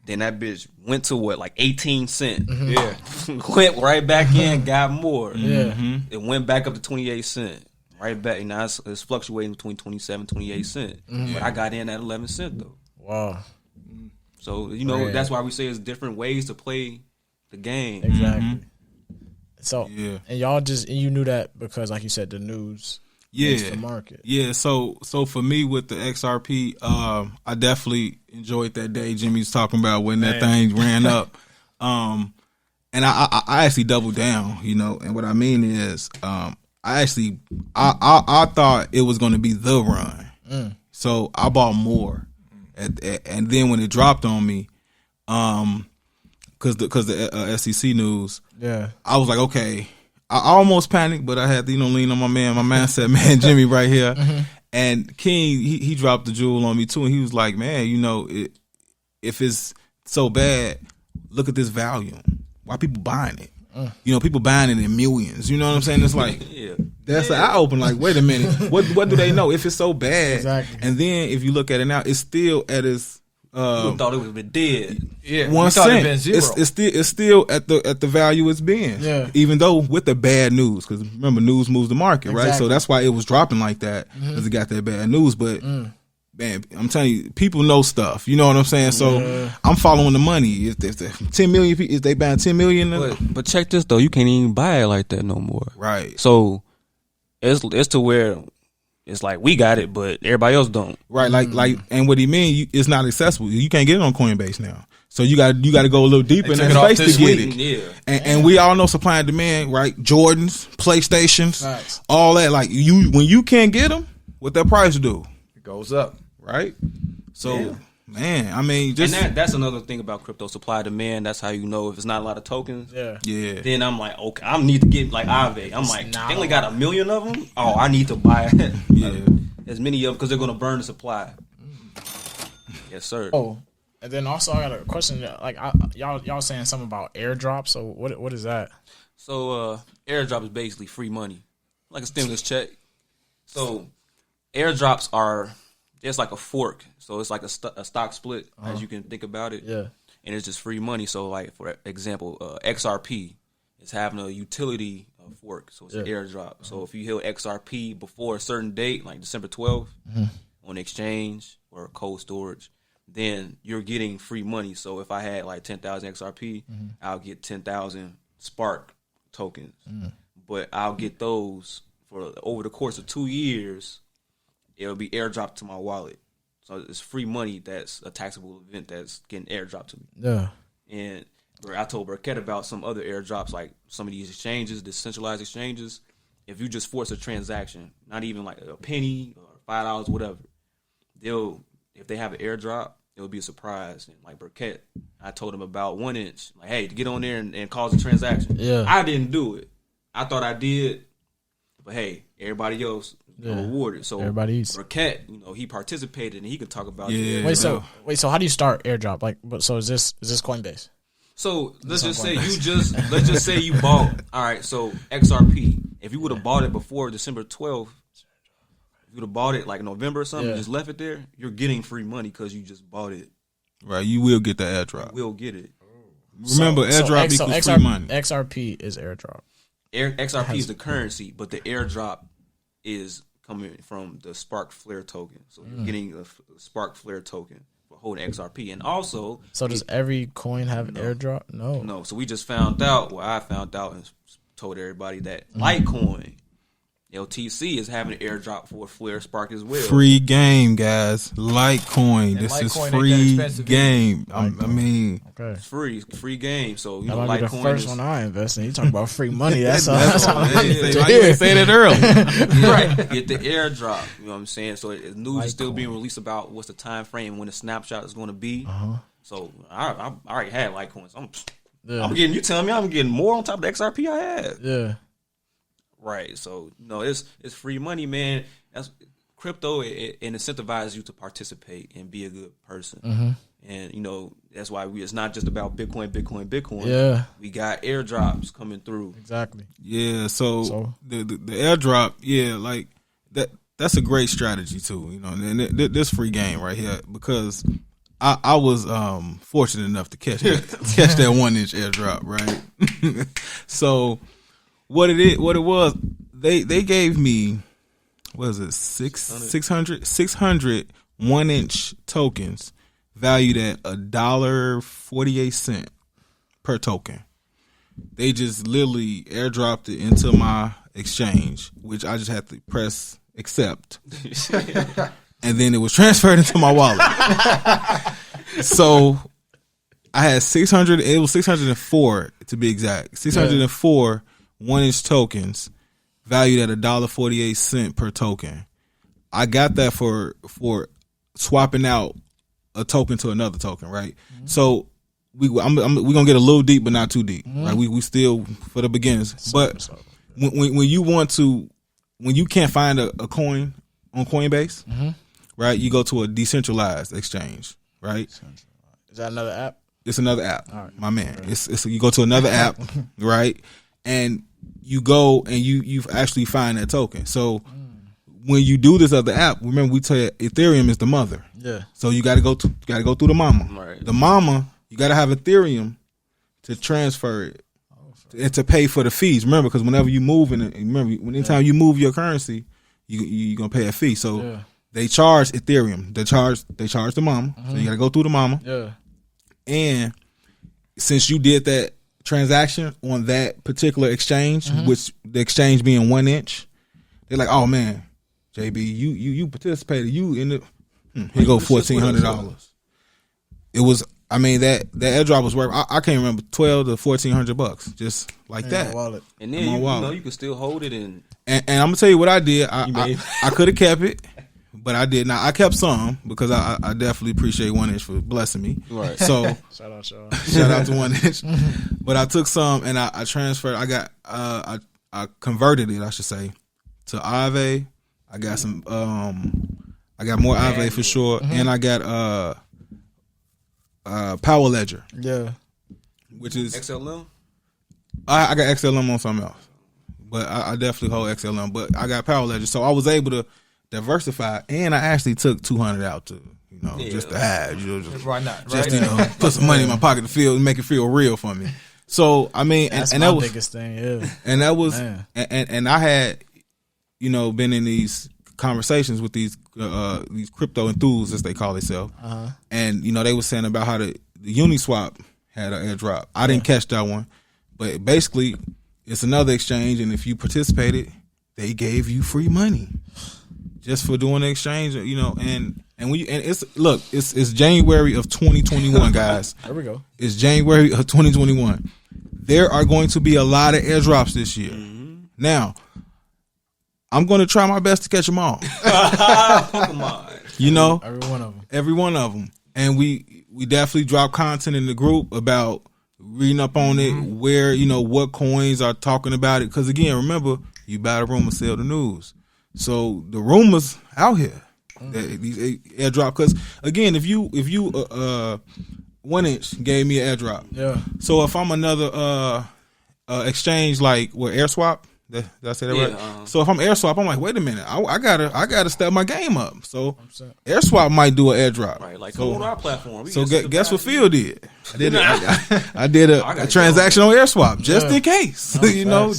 Then that bitch went to like 18 cent. Yeah. Went right back in, got more. Yeah. It went back up to 28 cent. Right back. Now it's fluctuating between 27, 28 cent. But I got in at 11 cent though. Wow. So, that's why we say it's different ways to play the game. Exactly. So, and y'all you knew that because, like you said, the news makes the market. Yeah, so for me with the XRP, I definitely enjoyed that day Jimmy's talking about when that thing ran up. And I actually doubled down, and what I mean is I thought it was going to be the run. So I bought more. And then when it dropped on me, because the SEC news, I was like, okay. I almost panicked, but I had to lean on my man. My man said, "Man, Jimmy, right here." And King, he dropped the jewel on me too, and he was like, "Man, if it's so bad, look at this volume. Why people buying it? People buying it in millions. You know what I'm saying? It's like that's an eye open. Like, wait a minute, what do they know if it's so bad? Exactly. And then if you look at it now, it's still at its thought it would have been dead. Yeah, 1 cent. Been zero. It's still at the value it's been. Yeah. Even though with the bad news, because remember news moves the market, right? So that's why it was dropping like that because it got that bad news. But man, I'm telling you, people know stuff. You know what I'm saying? So I'm following the money. If 10 million people, if they buying 10 million, but check this though, you can't even buy it like that no more. Right. So it's to where. It's like we got it, but everybody else don't. Right, like, and what he mean, it's not accessible. You can't get it on Coinbase now, so you got to go a little deeper in that space to get it. Yeah, and we all know supply and demand, right? Jordans, PlayStations, all that. Like when you can't get them, what that price do? It goes up, right? So, man, I mean, just that's another thing about crypto supply demand. That's how you know if it's not a lot of tokens. Yeah. Then I'm like, okay, I need to get like Ave. I'm like, they only got 1 million of them. Oh, I need to buy as many of them because they're gonna burn the supply. Yes, sir. Oh, and then also I got a question. Like y'all saying something about airdrop. So what is that? So airdrop is basically free money, like a stimulus check. So airdrops are. It's like a fork, so it's like a stock split, as you can think about it. Yeah, and it's just free money. So, like for example, XRP is having a utility fork, so it's an airdrop. So if you hit XRP before a certain date, like December 12th, on exchange or cold storage, then you're getting free money. So if I had like 10,000 XRP, I'll get 10,000 Spark tokens, but I'll get those for over the course of 2 years. It'll be airdropped to my wallet. So it's free money that's a taxable event that's getting airdropped to me. Yeah. And I told Burkett about some other airdrops, like some of these exchanges, decentralized exchanges. If you just force a transaction, not even like a penny or $5, whatever, if they have an airdrop, it'll be a surprise. And like Burkett, I told him about 1 inch. Like, hey, to get on there and cause a transaction. Yeah. I didn't do it. I thought I did. But hey, everybody else rewarded. So everybody eats. Burkett, he participated and he could talk about it. Wait, so how do you start airdrop? Like, so is this Coinbase? So let's just say you bought. All right, so XRP. If you would have bought it before December 12th, if you would have bought it like November or something, and just left it there, you're getting free money because you just bought it. Right, you will get the airdrop. You will get it. Remember, airdrop equals free money. XRP is airdrop. XRP is the currency, but the airdrop is coming from the Spark Flare token. So you're getting a Spark Flare token for holding XRP. And also, so does every coin have airdrop? No. So we just found out. Well, I found out and told everybody that Litecoin, LTC, is having an airdrop for Flare Spark as well. Free game, guys. Litecoin. And This Litecoin is ain't that free game. I mean, Okay. It's free game. So That Litecoin might be the first is, one I invest in. You talking about free money? That's all. that's That's all I need to why you hear. ain't say that early. right. Get the airdrop. You know what I'm saying? So news is still being released about what's the time frame when the snapshot is going to be. So I already had Litecoin. So I'm getting. You telling me I'm getting more on top of the XRP I had? Yeah. Right. So it's free money, man. That's crypto. It incentivizes you to participate and be a good person. And that's why it's not just about Bitcoin. Yeah. We got airdrops coming through. Exactly. Yeah, so the airdrop, like that's a great strategy too, and this free game right here, because I was fortunate enough to catch that 1-inch airdrop, right? So what it was, they gave me, what is it, 600 1-inch tokens valued at $1.48 per token. They just literally airdropped it into my exchange, which I just had to press accept. And then it was transferred into my wallet. So I had 600, it was 604 to be exact. 604 1-inch tokens valued at $1.48 per token. I got that for swapping out a token to another token, right? So we're gonna get a little deep, but not too deep. Right? We still for the beginners. But when you can't find a coin on Coinbase, right? You go to a decentralized exchange, right? Is that another app? It's another app, All right. my man. It's you go to another app, right? And you go and you actually find that token. So when you do this other app, remember we tell you Ethereum is the mother. Yeah. So you got to go through the mama. Right. The mama, you got to have Ethereum to transfer it and to pay for the fees. Remember, because whenever you move anytime you move your currency, you gonna pay a fee. So they charge Ethereum. They charge the mama. So you got to go through the mama. Yeah. And since you did that transaction on that particular exchange, which the exchange being 1-inch, they're like, oh man, JB, you participated. You in the here go $1,400. It was, I mean, that airdrop was worth, I can't remember, $1,200 to $1,400, just like that. Wallet. And then you can still hold it and I'm gonna tell you what I did. I could have kept it, but I did not. I kept some because I definitely appreciate 1-inch for blessing me. Right. So Shout out, y'all. shout out to 1-inch. But I took some and I transferred. I got I converted it, I should say, to Aave. I got some. I got more Aave for sure, and I got Power Ledger. Yeah. Which is XLM. I got XLM on something else, but I definitely hold XLM. But I got Power Ledger, so I was able to diversify, and I actually took $200 out to just to have just, Why not? just Right? put some money in my pocket to make it feel real for me. So I mean, That's and my that was biggest thing. Yeah. and that was Man. and I had been in these conversations with these crypto enthusiasts, as they call themselves, and they were saying about how the Uniswap had an airdrop. I didn't catch that one, but basically it's another exchange, and if you participated, they gave you free money just for doing the exchange. It's January of 2021, guys. There we go. It's January of 2021. There are going to be a lot of airdrops this year. Now, I'm going to try my best to catch them all. Come on. Every one of them. And we definitely drop content in the group about reading up on it, where, what coins are talking about it. Because, again, remember, you buy the rumor, sell the news. So the rumors out here, that these airdrop. Because, again, if you 1-inch gave me an airdrop. Yeah. So if I'm another exchange like AirSwap, did I say that right? So if I'm AirSwap, I'm like, wait a minute, I gotta step my game up. So 100%. AirSwap might do an airdrop. Right, like so, on our platform. Guess what Phil did? I did a transaction on AirSwap just in case.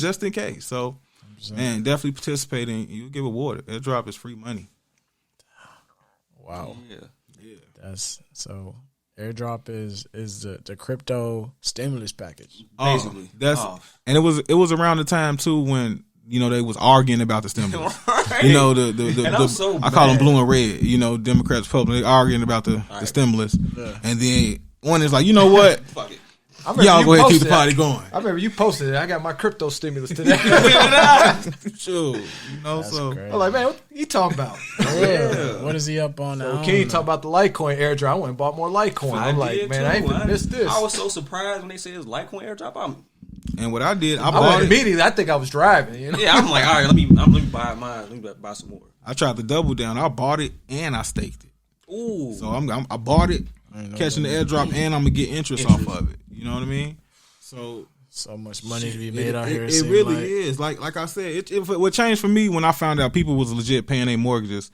Just in case. So 100%. Man, definitely participate and you get rewarded. Airdrop is free money. Wow. Yeah. That's so. Airdrop is the crypto stimulus package. Basically, and it was around the time too when they was arguing about the stimulus. Right. I call them blue and red. Democrats, Republicans, they arguing about the stimulus, and then one is like, you know what? Fuck it. Y'all go ahead and keep the party going. I remember you posted it. I got my crypto stimulus today. Sure. So I'm like, man, what he talking about? What is he up on now? King talking about the Litecoin Airdrop. I went and bought more Litecoin. I'm like, man, I ain't gonna miss this. I was so surprised when they said it was Litecoin Airdrop. And what I did, I I bought went it. immediately. I think I was driving. Yeah, I'm like, all right, let me buy mine. Let me buy some more. I tried to double down. I bought it and I staked it. Ooh. So I bought it, catching the airdrop, and I'm gonna get interest off of it. You know what I mean? So much money to be made out here. It really is. Like I said, what changed for me when I found out people was legit paying their mortgages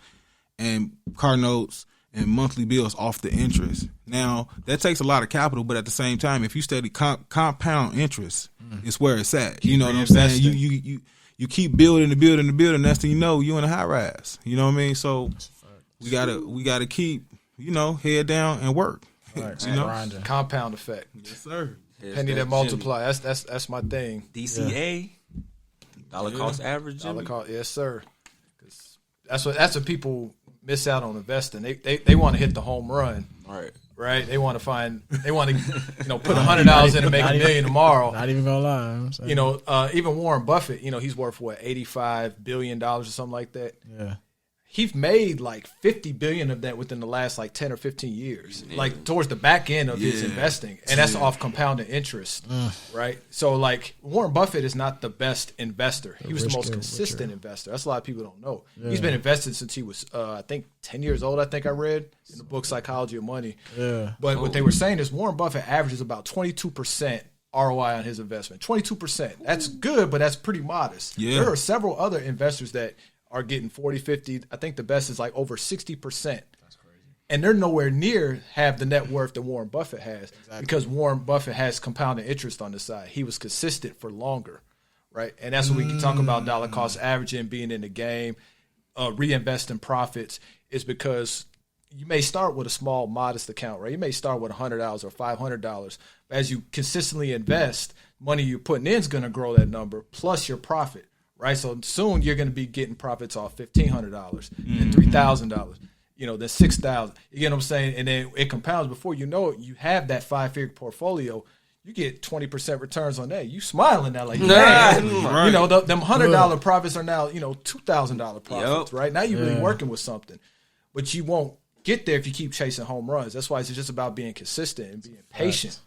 and car notes and monthly bills off the interest. Now that takes a lot of capital, but at the same time, if you study compound interest, it's where it's at. You know what I'm saying? You keep building and building and building. Next thing you know, you in a high rise. You know what I mean? So we gotta keep head down and work. Right, Compound effect. Yes, sir. Penny that multiply. That's my thing. DCA, dollar cost average. Dollar cost, yes, sir. 'Cause that's what people miss out on investing. They want to hit the home run. Right. They want to put $100 in to make $1 million tomorrow. Not even gonna lie. I'm saying. Even Warren Buffett. He's worth $85 billion or something like that. Yeah. He's made like $50 billion of that within the last like 10 or 15 years, like towards the back end of his investing, and that's off compounded interest, right? So like Warren Buffett is not the best investor. He was the most consistent investor. That's a lot of people don't know. Yeah. He's been invested since he was, I think, 10 years old. I think I read in the book Psychology of Money. Yeah. But what they were saying is Warren Buffett averages about 22% ROI on his investment. 22%. That's good, but that's pretty modest. Yeah. There are several other investors that are getting 40, 50. I think the best is like over 60%. That's crazy. And they're nowhere near have the net worth that Warren Buffett has because Warren Buffett has compounded interest on the side. He was consistent for longer, right? And that's what we can talk about dollar cost averaging, being in the game, reinvesting profits is because you may start with a small, modest account, right? You may start with $100 or $500. But as you consistently invest, money you're putting in is going to grow that number plus your profit. Right, so soon you're going to be getting profits off $1,500 and $3,000, then $6,000. You get what I'm saying? And then it compounds. Before you know it, you have that 5-figure portfolio. You get 20% returns on that. You smiling now like, man, them $100 profits are now $2,000 profits. Right now you're really working with something, but you won't get there if you keep chasing home runs. That's why it's just about being consistent and being patient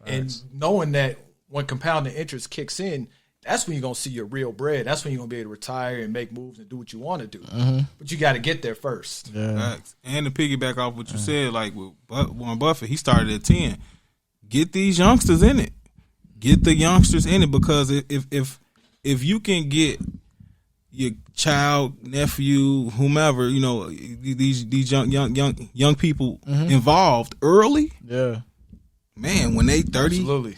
and knowing that when compounding interest kicks in. That's when you're going to see your real bread. That's when you're going to be able to retire and make moves and do what you want to do. Mm-hmm. But you got to get there first. Yeah. And to piggyback off what you said, like with Warren Buffett, he started at 10. Get these youngsters in it. Get the youngsters in it because if you can get your child, nephew, whomever, these young people involved early. Yeah. Man, when they 30. Absolutely.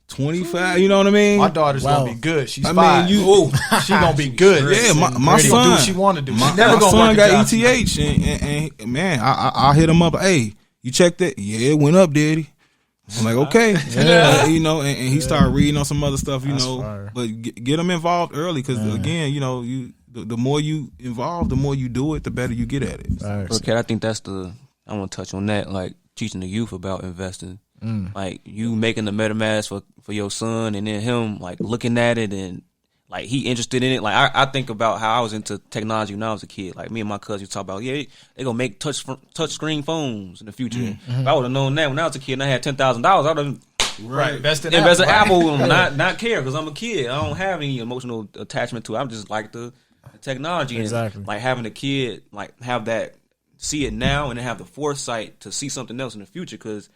25, you know what I mean? My daughter's gonna be good. She's 5. She gonna be good. Yeah, my son. Do what she want to do. My son got ETH, and man, I hit him up. Hey, you checked that? Yeah, it went up, Daddy. I'm like, okay, and he started reading on some other stuff, Fire. But get them involved early because again, the more you involve, the more you do it, the better you get at it. Okay, I think I want to touch on that, like teaching the youth about investing. Like you making the MetaMask for your son and then him like looking at it and like he interested in it. Like I think about how I was into technology when I was a kid. Like me and my cousin talk about, they gonna make touch screen phones in the future. If I would have known that when I was a kid and I had $10,000, I would have invest in Apple and not care because I'm a kid. I don't have any emotional attachment to it. I'm just like the technology and like having a kid like have that see it now and then have the foresight to see something else in the future because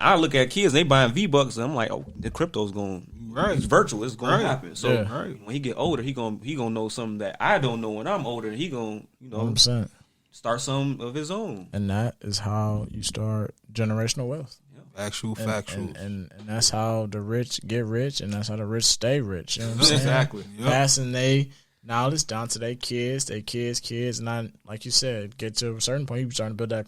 I look at kids, they buying V-Bucks, and I'm like, oh, the crypto's going, it's virtual, it's going to happen. So when he get older, he gonna know something that I don't know when I'm older, and he gonna, 100%. Start some of his own. And that is how you start generational wealth. Factual. And that's how the rich get rich, and that's how the rich stay rich. You know what I'm saying? Exactly. Yep. Passing their knowledge down to their kids, and like you said, get to a certain point, you starting to build that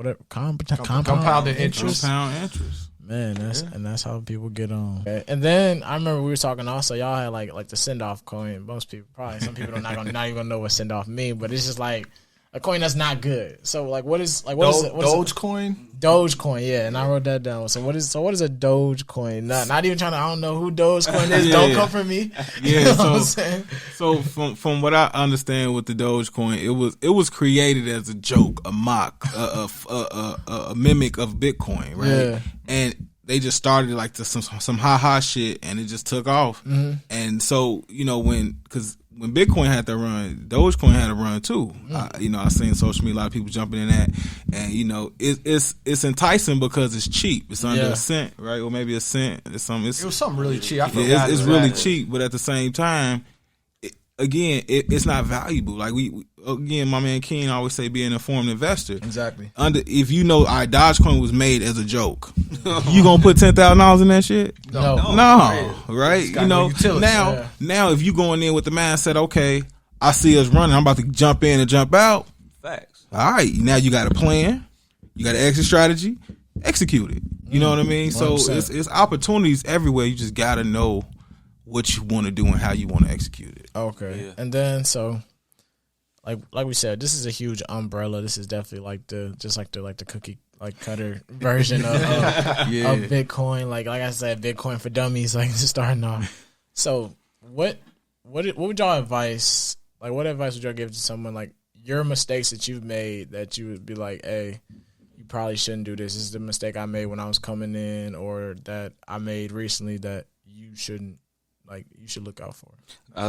whatever compounded interest. Compound interest. Man, that's how people get on. Okay. And then I remember we were talking also. Y'all had like the send off coin. Most people, probably some people not even gonna know what send off mean, but it's just like a coin that's not good. So like, what is Dogecoin? Dogecoin, yeah. And I wrote that down. So what is a Dogecoin? Not even trying to. I don't know who Dogecoin is. Don't come for me. Yeah. So from what I understand with the Dogecoin, it was created as a joke, a mock, a mimic of Bitcoin, right? Yeah. And they just started like some ha shit, and it just took off. Mm-hmm. And so because when Bitcoin had to run, Dogecoin had to run too. I seen social media, a lot of people jumping in that, and it's enticing because it's cheap. It's under a cent, right, or maybe a cent. It was something really cheap. I forgot it's really cheap, but at the same time, it's not valuable. Like my man King always say, be an informed investor. Exactly. If Dogecoin was made as a joke, you gonna put $10,000 in that shit? No, right? Now if you going in with the mindset, okay, I see us running, I'm about to jump in and jump out. Facts. All right, now you got a plan, you got an exit strategy, execute it. You know what I mean? 100%. So it's opportunities everywhere. You just gotta know what you want to do and how you want to execute it. Okay. Yeah. And then like we said, this is a huge umbrella. This is definitely like the cookie cutter version of Bitcoin. Like I said, Bitcoin for dummies, like just starting off. So what would y'all advice? Like what advice would y'all give to someone like your mistakes that you've made that you would be like, hey, you probably shouldn't do this. This is the mistake I made when I was coming in, or that I made recently that you shouldn't. Like you should look out for.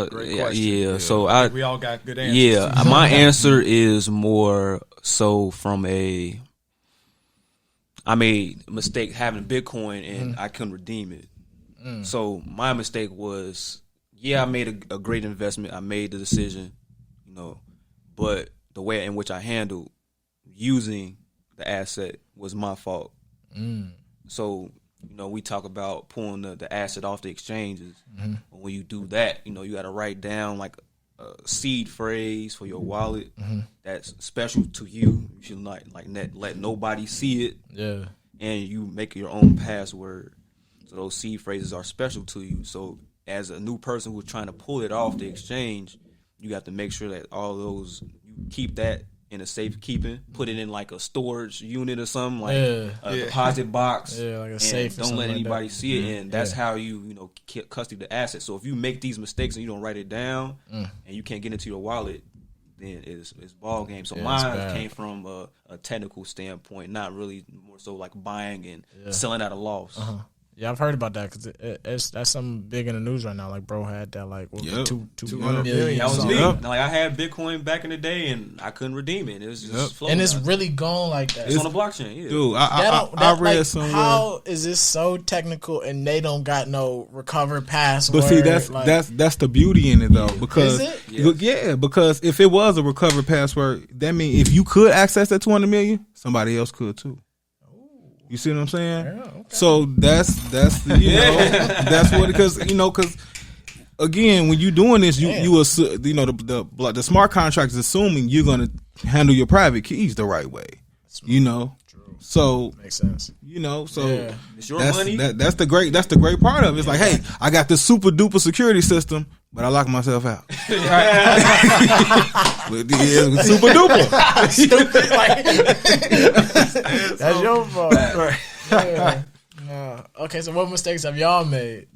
Great question. Yeah. So we all got good answers. Yeah, my answer is more so from I made a mistake having Bitcoin and I couldn't redeem it. So my mistake was, I made a great investment. I made the decision, but the way in which I handled using the asset was my fault. So. We talk about pulling the asset off the exchanges. But when you do that, you got to write down like a seed phrase for your wallet that's special to you. You should not let nobody see it. Yeah. And you make your own password. So those seed phrases are special to you. So as a new person who's trying to pull it off the exchange, you got to make sure that all those, you keep that in a safe keeping, put it in like a storage unit or something, like a deposit box. Yeah, like a safe. Don't let anybody see it, and that's how you custody the asset. So if you make these mistakes and you don't write it down, and you can't get into your wallet, then it's ball game. So mine came from a technical standpoint, not really more so like buying and selling at a loss. Yeah, I've heard about that because that's something big in the news right now. Like, bro had that like 200 million. That was me. Like, I had Bitcoin back in the day, and I couldn't redeem it. It was just floating. And it's really gone like that. It's on the blockchain. Yeah. Dude, I read somewhere. How is this so technical and they don't got no recover password? But see, that's the beauty in it though, because because if it was a recover password, that means if you could access that 200 million, somebody else could too. You see what I'm saying? Yeah, okay. So that's that's what, because again, when you're doing this, the smart contract is assuming you're gonna handle your private keys the right way. True. So makes sense. It's your money. That's the great part of it. It's like, hey, I got this super duper security system, but I lock myself out. Super duper. Stupid. That's your fault. Right. Okay, so what mistakes have y'all made,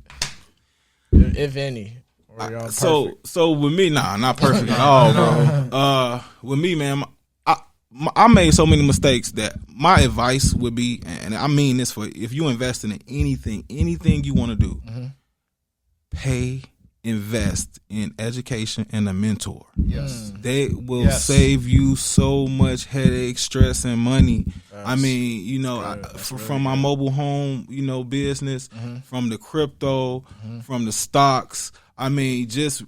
if any? Or y'all so with me, not perfect at all, bro. With me, man, I made so many mistakes that my advice would be, and I mean this for if you invest in anything you want to do, invest in education and a mentor. Yes. They will save you so much headache, stress, and money. I mean, from my mobile home, business, from the crypto, from the stocks. I mean, just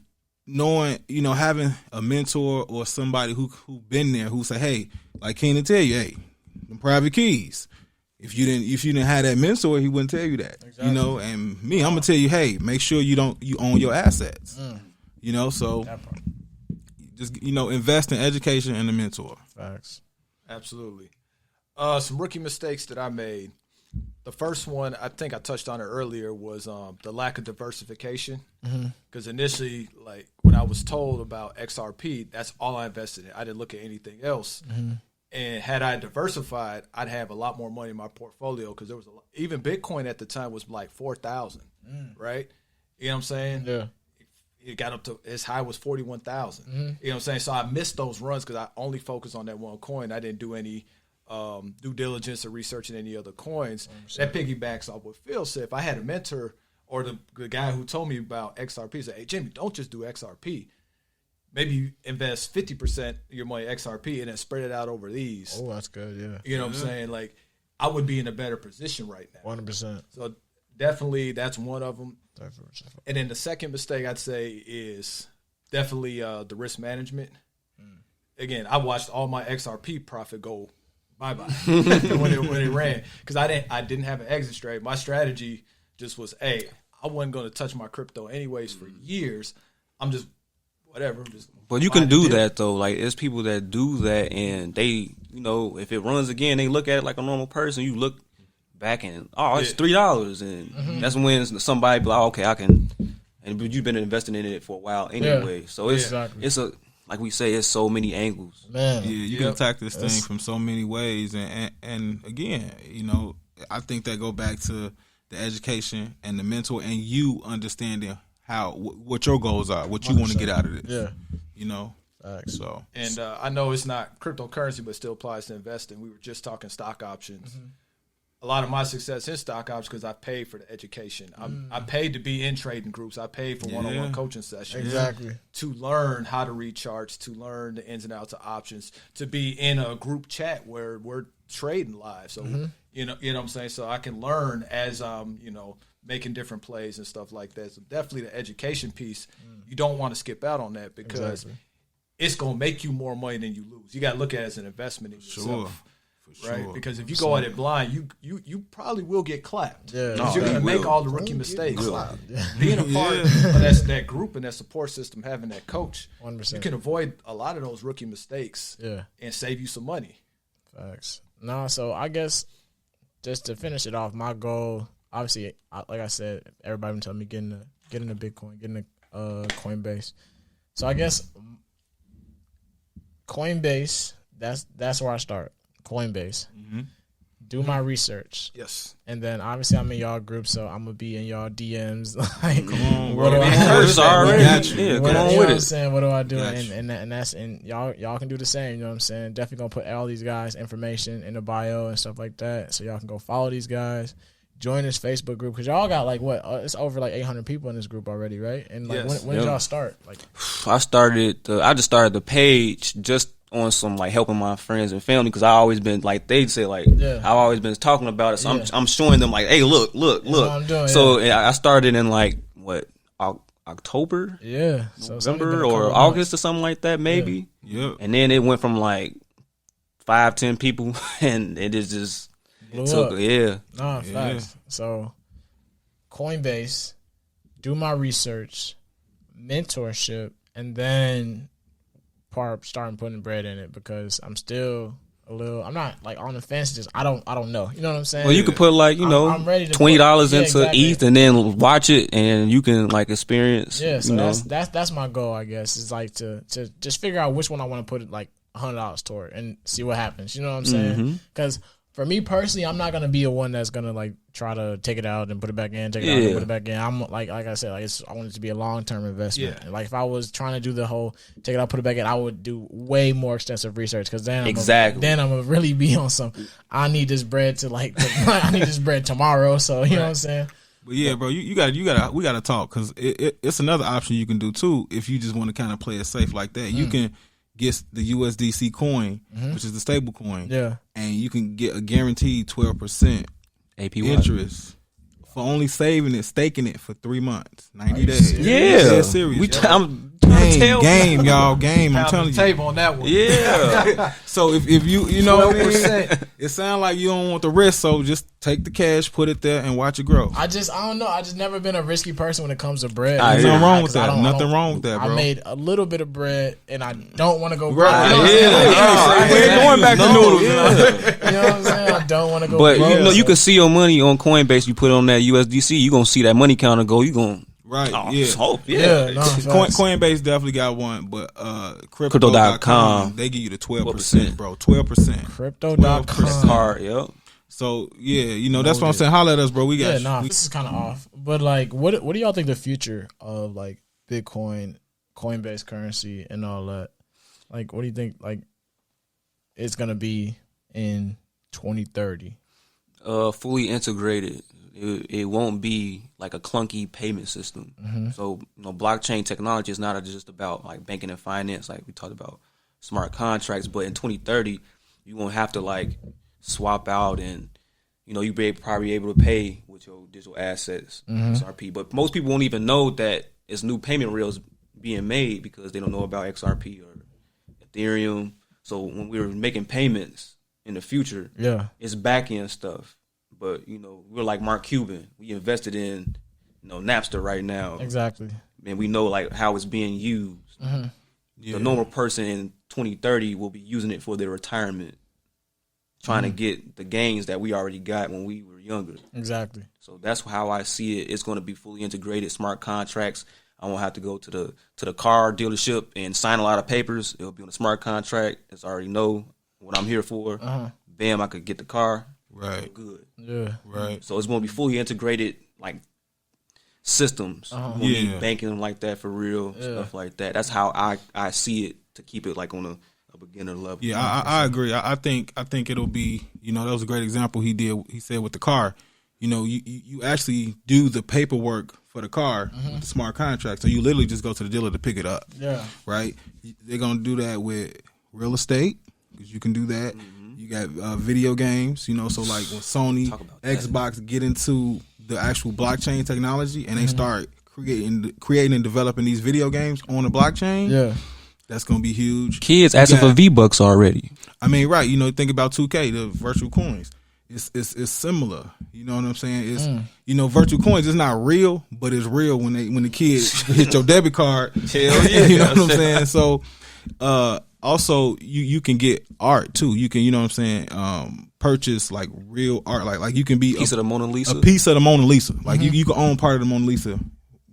knowing, having a mentor or somebody who been there, who say, hey, like Keenan tell you, hey, the private keys. If you didn't have that mentor, he wouldn't tell you that. Exactly. And me, I'm gonna tell you, hey, make sure you own your assets. So just invest in education and a mentor. Facts. Absolutely. Some rookie mistakes that I made. The first one, I think I touched on it earlier, was the lack of diversification. Because initially, like when I was told about XRP, that's all I invested in. I didn't look at anything else. And had I diversified, I'd have a lot more money in my portfolio because there was even Bitcoin at the time was like 4,000, right? You know what I'm saying? Yeah. It got up to as high was 41,000. You know what I'm saying? So I missed those runs because I only focused on that one coin. I didn't do any due diligence or researching any other coins. 100%. That piggybacks off what Phil said. If I had a mentor or the guy who told me about XRP said, hey, Jimmy, don't just do XRP. Maybe you invest 50% of your money in XRP and then spread it out over these. Oh, that's good, yeah. You know what I'm saying? Like, I would be in a better position right now. 100%. So definitely that's one of them. And then the second mistake I'd say is definitely the risk management. Again, I watched all my XRP profit go bye-bye when it ran because I didn't have an exit strategy. My strategy just was, hey, I wasn't going to touch my crypto anyways for years. I'm just whatever. But you can do that though. Like, there's people that do that, and they, you know, if it runs again, they look at it like a normal person. You look back and it's $3, and that's when somebody be like, okay, I can. And but you've been investing in it for a while anyway, so it's a, like we say, it's so many angles. Man, yeah, you can attack this thing from so many ways, and again, you know, I think that go back to the education and the mentor, and you understanding what your goals are, what you want to get out of this. Yeah, you know. So, and I know it's not cryptocurrency, but still applies to investing. We were just talking stock options. A lot of my success in stock options because I paid for the education. I paid to be in trading groups. I paid for one-on-one coaching sessions. To learn how to read charts, to learn the ins and outs of options, to be in a group chat where we're trading live. So you know what I'm saying. So I can learn as making different plays and stuff like that. So definitely the education piece. You don't want to skip out on that because it's gonna make you more money than you lose. You got to look at it as an investment in yourself. Right, because if you go at it blind, you probably will get clapped. Yeah, you're going to make all the rookie mistakes. Being a part of that group and that support system, having that coach, 100%. You can avoid a lot of those rookie mistakes. And save you some money. Facts. No, so I guess just to finish it off, my goal, obviously, like I said, everybody been telling me getting a Bitcoin, getting a Coinbase. So I guess Coinbase, that's where I start. Coinbase. Do my research. Yes. And then obviously I'm in y'all group, so I'm gonna be in y'all DMs. Like, come on, what bro. do I Yeah, come on with it. Saying, what do I do? And y'all can do the same. You know what I'm saying? Definitely gonna put all these guys' information in the bio and stuff like that, so y'all can go follow these guys. Join this Facebook group because y'all got like it's over like 800 people in this group already, right? And like when did y'all start? Like, I just started the page just on some like helping my friends and family because I always been like they'd say like I've always been talking about it, so I'm showing them like, hey, look. So I started in like October, November or August or something like that maybe. And then it went from like 5-10 people and it is just took facts. So Coinbase, do my research, mentorship, and then starting putting bread in it because I'm still I'm not like on the fence. Just I don't know. You know what I'm saying? Well, you could put like I'm ready to $20 into ETH and then watch it, and you can like experience. Yeah, so that's my goal. I guess is like to just figure out which one I want to put like $100 toward and see what happens. You know what I'm saying? Because for me personally, I'm not gonna be a one that's gonna like try to take it out and put it back in, take it out and put it back in. I'm like I said, like I want it to be a long term investment. Yeah. Like if I was trying to do the whole take it out, put it back in, I would do way more extensive research because then I'm gonna really be on some. I need this bread to I need this bread tomorrow. So you know what I'm saying. But yeah, bro, we gotta talk because it's another option you can do too if you just want to kind of play it safe like that. You can get the USDC coin, which is the stable coin, and you can get a guaranteed 12% APY interest for only staking it for 3 months, 90 days. Yeah, serious. I'm Game, y'all. Game. I'm telling you. Table on that one. Yeah. So if you know what I mean? 12%. It sounds like you don't want the risk, so just take the cash, put it there, and watch it grow. I don't know. I just never been a risky person when it comes to bread. There's nothing wrong with that. Nothing wrong with that, bro. I made a little bit of bread, and I don't want to go Right. broke. We ain't going back to noodles. You know what I'm saying? I don't want to go But broke. you know, you can see your money on Coinbase. You put it on that USDC, you gonna see that money counter go. You gonna Right. oh, Yeah. hope. Yeah, no, Coinbase definitely got one, but Crypto.com, they give you the 12%, bro. 12%. Crypto.com. Card, yep. So yeah, you know that's what I'm saying. Holla at us, bro. We got Yeah, nah, this is kind of off. But like, what do y'all think the future of like Bitcoin, Coinbase currency, and all that? Like, what do you think like it's gonna be in 2030? Fully integrated. It won't be like a clunky payment system. So, you know, blockchain technology is not just about like banking and finance, like we talked about smart contracts. But in 2030, you won't have to like swap out, and you know, you be probably able to pay with your digital assets, XRP. But most people won't even know that it's new payment rails being made because they don't know about XRP or Ethereum. So when we're making payments in the future, it's back end stuff. But, you know, we're like Mark Cuban. We invested in, you know, Napster right now. Exactly. And we know, like, how it's being used. The normal person in 2030 will be using it for their retirement, trying to get the gains that we already got when we were younger. Exactly. So that's how I see it. It's going to be fully integrated, smart contracts. I won't have to go to the car dealership and sign a lot of papers. It'll be on a smart contract. It's already know what I'm here for. Bam, I could get the car. Right. Good. Yeah. Right. So it's going to be fully integrated, like systems. Banking like that for real, stuff like that. That's how I see it, to keep it like on a beginner level. Yeah, I agree. I think it'll be, you know, that was a great example he said with the car. You know, you actually do the paperwork for the car with the smart contract. So you literally just go to the dealer to pick it up. Yeah. Right? They're going to do that with real estate, because you can do that. You got video games, you know, so like when Sony, Xbox get into the actual blockchain technology and they start creating and developing these video games on the blockchain, that's going to be huge. Kids asking for V-Bucks already. I mean, right, you know, think about 2K, the virtual coins. It's similar, you know what I'm saying? It's you know, virtual coins is not real, but it's real when the kids hit your debit card. Hell yeah, you know what I'm saying? So also, you can get art too. You can, you know what I'm saying, purchase like real art, like you can be a piece of the Mona Lisa. A piece of the Mona Lisa. Like you can own part of the Mona Lisa,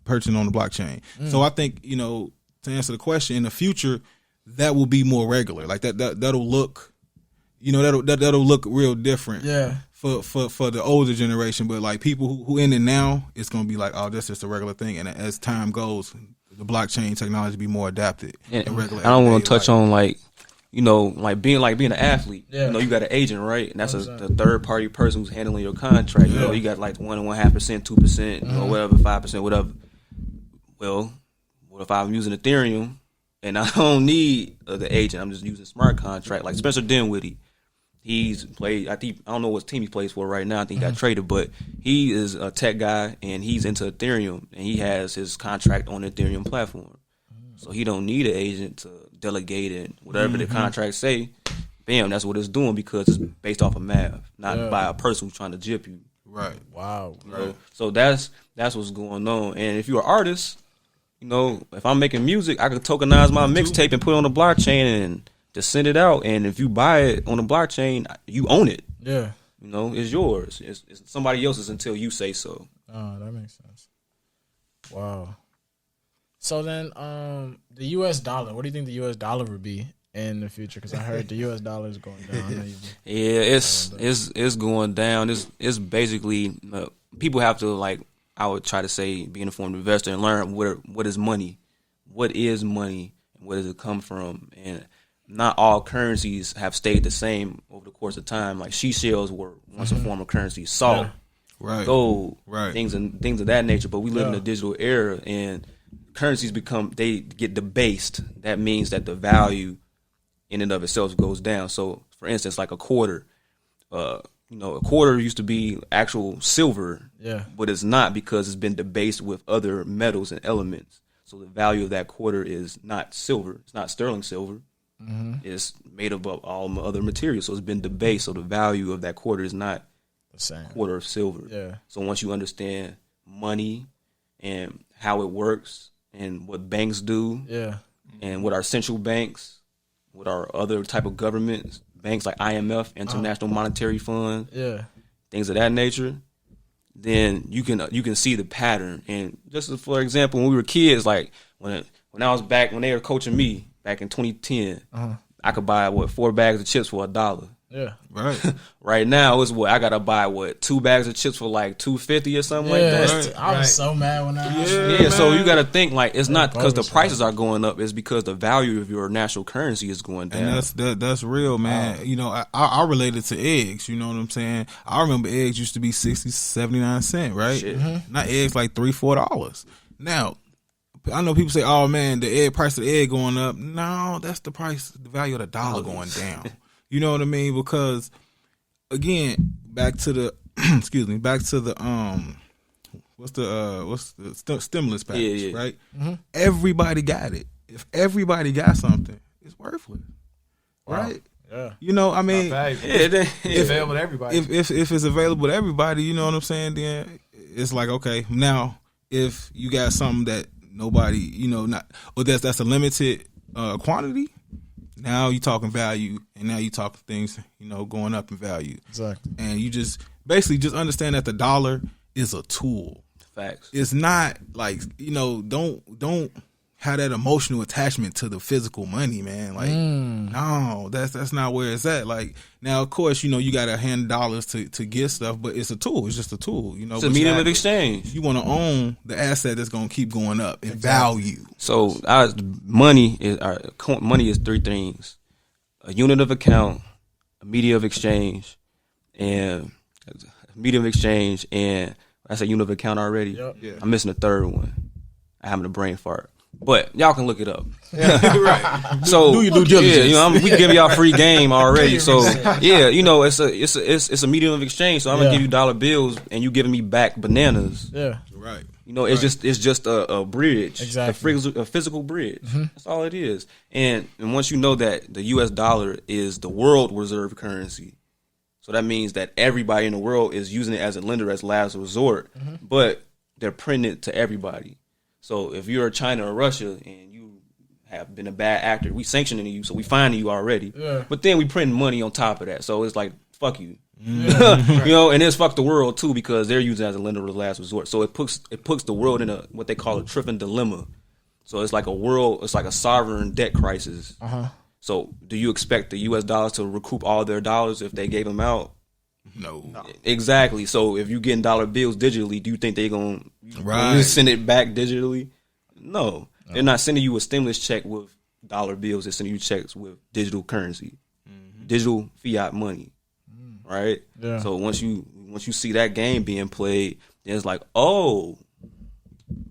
purchasing on the blockchain. So I think, you know, to answer the question, in the future, that will be more regular. Like that'll look, you know, that'll look real different. Yeah. For the older generation, but like people who in it now, it's gonna be like, oh, that's just a regular thing. And as time goes, the blockchain technology be more adapted. And regular. I don't want to touch on like, you know, like being an athlete. Yeah. You know, you got an agent, right? And that's the third party person who's handling your contract. You know, you got like 1.5%, 2%, you know, whatever, 5%, whatever. Well, what if I'm using Ethereum and I don't need the agent? I'm just using smart contract. Like Spencer Dinwiddie. He's played, I don't know what team he plays for right now. I think he got traded, but he is a tech guy and he's into Ethereum and he has his contract on the Ethereum platform. So he don't need an agent to delegate it. Whatever the contract say, bam, that's what it's doing, because it's based off of math, not by a person who's trying to jip you. Right. Wow. You know? So that's what's going on. And if you're an artist, you know, if I'm making music, I could tokenize my mixtape and put it on the blockchain and to send it out, and if you buy it on the blockchain, you own it. Yeah, you know, it's yours. It's somebody else's until you say so. Oh, that makes sense. Wow. So then, the U.S. dollar. What do you think the U.S. dollar would be in the future? Because I heard the U.S. dollar is going down. Yeah, it's going down. It's basically people have to, like, I would try to say, be an informed investor and learn what is money, and where does it come from, and not all currencies have stayed the same over the course of time. Like seashells were once a form of currency, salt, gold, things of that nature. But we live in a digital era, and currencies they get debased. That means that the value in and of itself goes down. So, for instance, like a quarter, you know, a quarter used to be actual silver, but it's not, because it's been debased with other metals and elements. So the value of that quarter is not silver. It's not sterling silver. It's made up of all other materials. So it's been debased. So the value of that quarter is not The same. quarter of silver. Yeah. So once you understand money and how it works and what banks do Yeah. and what our central banks, what our other type of governments, banks like IMF, International Monetary Fund, Yeah. things of that nature, then you can see the pattern. And just for example, when we were kids, like when I was back, when they were coaching me back in 2010, I could buy 4 bags of chips for $1. Yeah. Right. Right now, it's I gotta buy 2 bags of chips for like $2.50 or something like that. I was so mad when I Yeah, so you got to think like it's not because the bogus, prices are going up; it's because the value of your national currency is going down. And that's real, man. You know, I related to eggs. You know what I'm saying? I remember eggs used to be 60, 79 cents, right? Shit. Not eggs like $3-4. Now, I know people say, "Oh man, the egg price of the egg going up." No, that's the price, the value of the dollar going down. You know what I mean? Because again, back to the excuse me, back to the what's the stimulus package, right? Everybody got it. If everybody got something, it's worthless, right? Yeah. You know, I mean, It's available to everybody. if it's available to everybody, you know what I'm saying? Then it's like, okay, now if you got something that nobody, you know, not or that's a limited quantity. Now you talking value, and now you talking things, you know, going up in value. Exactly. And you just basically just understand that the dollar is a tool. Facts. It's not like, you know, don't have that emotional attachment to the physical money, man. Like, no, that's not where it's at. Like, now of course, you know, you gotta hand dollars to get stuff, but it's a tool. It's just a tool, you know. It's a medium of exchange. You want to own the asset that's gonna keep going up in value. So money is 3 things: a unit of account, a medium of exchange, and I said unit of account already. Yep. Yeah. I'm missing a third one. I'm having a brain fart. But y'all can look it up. Right. So do your due diligence. Yeah, you know, we give y'all free game already. So yeah, you know, it's a medium of exchange. So I'm gonna give you dollar bills, and you giving me back bananas. Yeah. Right. You know, it's just a bridge, Exactly. a physical bridge. That's all it is. And once you know that the U.S. dollar is the world reserve currency, so that means that everybody in the world is using it as a lender, as last resort. But they're printing it to everybody. So if you're China or Russia and you have been a bad actor, we sanctioning you, so we fining you already. Yeah. But then we printing money on top of that. So it's like, fuck you. You know, and it's fuck the world too, because they're using it as a lender of last resort. So it puts the world in what they call a tripping dilemma. So it's like a sovereign debt crisis. So do you expect the U.S. dollars to recoup all their dollars if they gave them out? No. Exactly. So if you're getting dollar bills digitally, do you think they're going to send it back digitally? No. They're not sending you a stimulus check with dollar bills. They're sending you checks with digital currency, digital fiat money, right? Yeah. So once you see that game being played, then it's like, oh,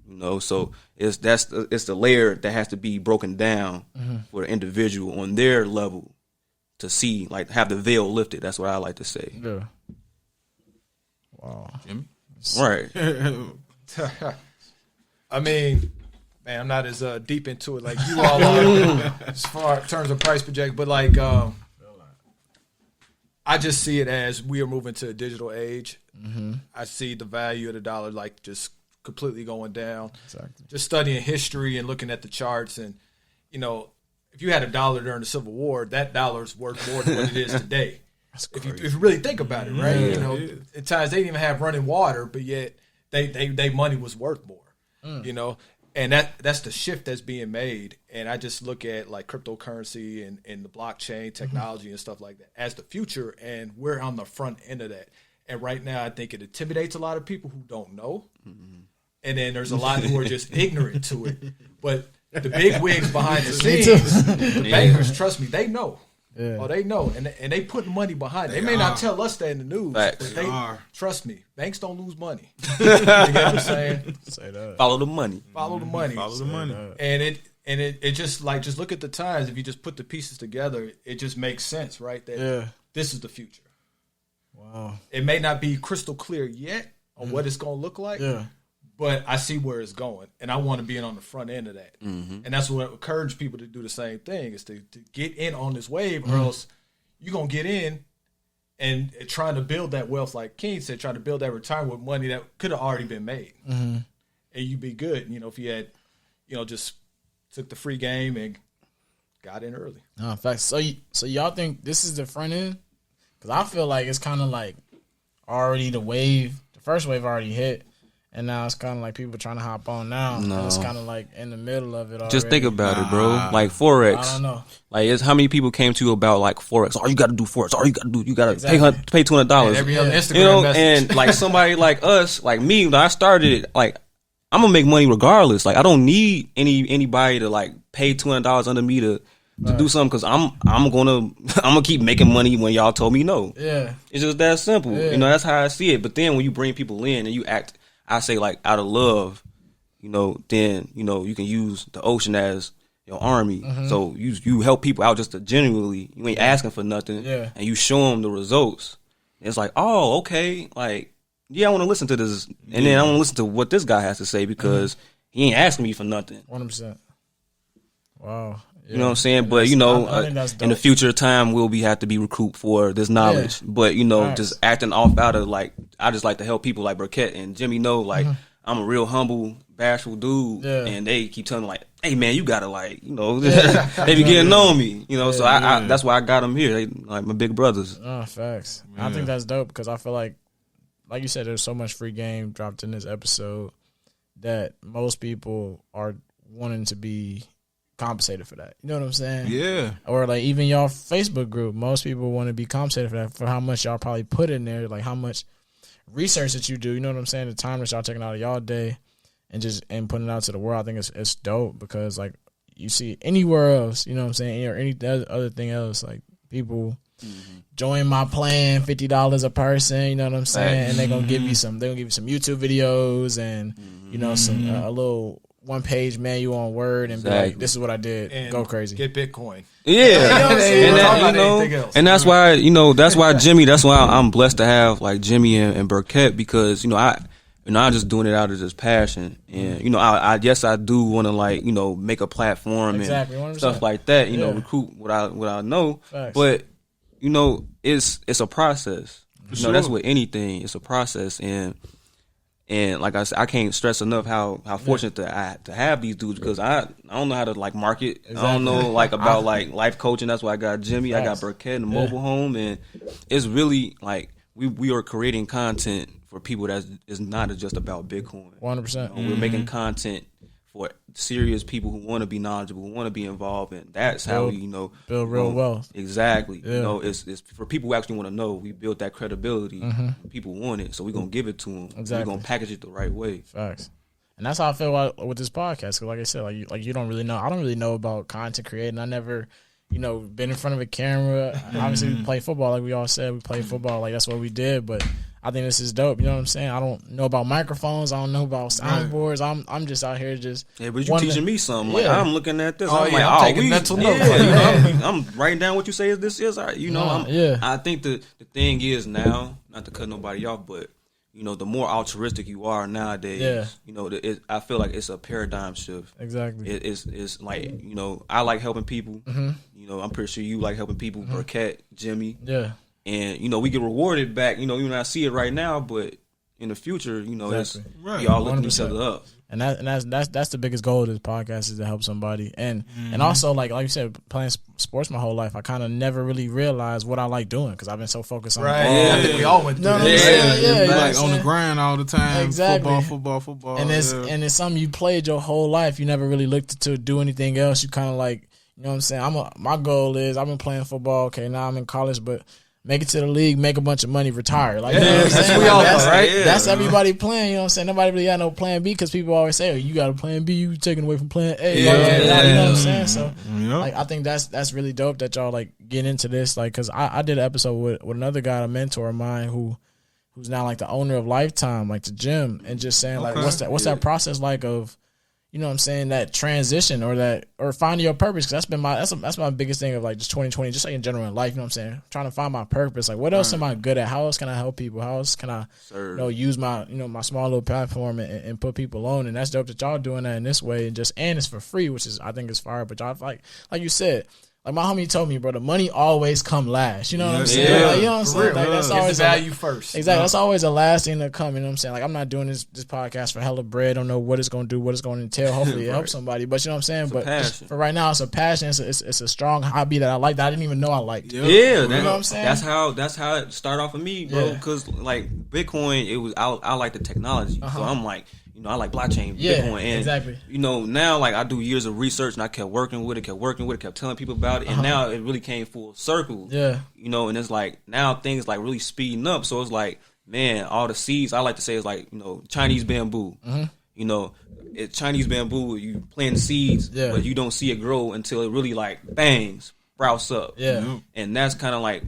you know. So it's the layer that has to be broken down for the individual on their level to see, like, have the veil lifted. That's what I like to say. Yeah. Wow. Jimmy? Right. I mean, man, I'm not as deep into it like you all are as far in terms of price project, but like I just see it as we are moving to a digital age. I see the value of the dollar like just completely going down. Exactly. Just studying history and looking at the charts, and you know, if you had a dollar during the Civil War, that dollar's worth more than what it is today. If you really think about it, right? You know, at times they didn't even have running water, but yet they money was worth more. You know, and that's the shift that's being made. And I just look at like cryptocurrency and the blockchain technology and stuff like that as the future, and we're on the front end of that. And right now, I think it intimidates a lot of people who don't know, and then there's a lot who are just ignorant to it. But the big wigs behind the scenes, the bankers, trust me, they know. Yeah. Oh, they know, and they putting money behind it. They may not tell us that in the news, Facts. but they are. Trust me. Banks don't lose money. You get what I'm saying? Say that. Follow the money. Follow the money. Follow the money. And it just like just look at the times. If you just put the pieces together, it just makes sense, right? That this is the future. Wow. It may not be crystal clear yet on what it's going to look like. Yeah. but I see where it's going, and I want to be in on the front end of that. Mm-hmm. And that's what I encourage people to do the same thing, is to get in on this wave, or else you're going to get in and trying to build that wealth, like King said, trying to build that retirement with money that could have already been made. Mm-hmm. And you'd be good, if you had, just took the free game and got in early. No, in fact, so y'all think this is the front end? Because I feel like it's kind of like already the first wave already hit, and now it's kind of like people trying to hop on now. No. And it's kind of like in the middle of it already. Just think about it, bro. Like Forex. I don't know. Like, it's how many people came to you about like Forex? All you got to do Forex. All you got to do, you got to Exactly. pay $200. And every other Instagram message. And like somebody like us, like me, when I started, like I'm gonna make money regardless. Like I don't need anybody to like pay $200 under me to do something, because I'm gonna keep making money when y'all told me no. Yeah. It's just that simple. Yeah. That's how I see it. But then when you bring people in and you act, I say like out of love, then you can use the ocean as your army. Mm-hmm. So you help people out just to genuinely. You ain't asking for nothing, Yeah. and you show them the results. It's like, oh, okay, like yeah, I want to listen to this, and then I want to listen to what this guy has to say, because he ain't asking me for nothing. 100%. Wow. Yeah. You know what I'm saying? But I think that's in the dope. future time, we'll have to be recouped for this knowledge. Yeah. But Facts. just acting off out of like, I just like to help people like Burkett and Jimmy know like I'm a real humble, bashful dude, Yeah. and they keep telling me like, hey man, you gotta like, they be getting on me, So I that's why I got them here. They like my big brothers. Oh, facts. Yeah. I think that's dope, because I feel like you said, there's so much free game dropped in this episode that most people are wanting to be compensated for that. You know what I'm saying? Yeah. Or like even y'all Facebook group, most people want to be compensated for that, for how much y'all probably put in there, like how much research that you do. You know what I'm saying? The time that y'all taking out of y'all day and putting it out to the world. I think it's dope, because like you see anywhere else, you know what I'm saying, or any other thing else, like people join my plan, $50 a person, you know what I'm saying, and they're gonna give you some YouTube videos and some a little 1-page manual on Word, and be like, this is what I did. And go crazy. Get Bitcoin. Yeah, And that's why Jimmy. That's why I'm blessed to have like Jimmy and Burkett, because I'm just doing it out of just passion, and I do want to like make a platform Exactly, and 100%. stuff like that. Yeah. Recruit what I know, Facts. but it's a process. Sure. That's with anything. It's a process, and like I said, I can't stress enough how fortunate to have these dudes, because I don't know how to like market. Exactly. I don't know like about like life coaching. That's why I got Jimmy. Facts. I got Burkett in the mobile home, and it's really like we are creating content for people that is not just about Bitcoin. 100%. We're making content for serious people who want to be knowledgeable, who want to be involved, and that's how we build real wealth. Exactly. Yeah. It's for people who actually want to know. We built that credibility. People want it, so we're gonna give it to them. Exactly. We're gonna package it the right way. Facts. And that's how I feel with this podcast. Cause like I said, like you don't really know. I don't really know about content creating. I never, been in front of a camera. Obviously, we play football. Like we all said, we play football. Like that's what we did. But I think this is dope. You know what I'm saying? I don't know about microphones. I don't know about soundboards. I'm just out here just. Yeah, but you teaching me something. Like I'm looking at this. Oh, I'm yeah, like, I'm taking mental notes. I'm writing down what you say. This is. I think the thing is now, not to cut nobody off, but the more altruistic you are nowadays, I feel like it's a paradigm shift. Exactly. It's like I like helping people. I'm pretty sure you like helping people. Burkett, Jimmy. Yeah. And we get rewarded back. Even I see it right now, but in the future, it's we all lifting each other up. And that's the biggest goal of this podcast, is to help somebody. And also like you said, playing sports my whole life, I kind of never really realized what I like doing, because I've been so focused on I think we all went through that. Yeah, like on the grind all the time. Exactly. Football. And it's something you played your whole life. You never really looked to do anything else. You kind of like, you know what I'm saying? My goal is, I've been playing football. Okay, now I'm in college, but make it to the league, make a bunch of money, retire. Like, you know what I'm saying? We all know, right? That's everybody plan. You know what I'm saying? Nobody really got no plan B, because people always say, "Oh, you got a plan B. You taking away from plan A." You know what I'm saying? So, like, I think that's really dope that y'all like get into this. Like, because I did an episode with another guy, a mentor of mine, who's now like the owner of Lifetime, like the gym, and just saying like, what's that process like of, you know what I'm saying, that transition or finding your purpose. Cause that's my biggest thing of like just 2020, just like in general in life, you know what I'm saying? Trying to find my purpose. Like what else am I good at? How else can I help people? How else can I, use my, my small little platform and put people on? And that's dope that y'all doing that in this way and it's for free, which is, I think is fire. But y'all like you said, like my homie told me, bro, the money always come last. You know what I'm saying? Yeah. Like, you know what I'm saying? Like, that's always the value first. Exactly. That's always the last thing to come. You know what I'm saying? Like I'm not doing this podcast for hella bread. I don't know what it's going to do, what it's going to entail. Hopefully it helps somebody. But you know what I'm saying? But for right now, it's a passion. It's a strong hobby that I like that I didn't even know I liked. Yeah, you know what I'm saying? That's how it started off for me, bro. Because like Bitcoin, it was I like the technology, so I'm like. I like blockchain, Bitcoin, and exactly. Now like I do years of research, and I kept working with it, kept telling people about it, and now it really came full circle. Yeah, and it's like now things like really speeding up. So it's like, man, all the seeds I like to say is like Chinese bamboo. It's Chinese bamboo. You plant seeds, but you don't see it grow until it really like bangs, sprouts up. Yeah, and that's kind of like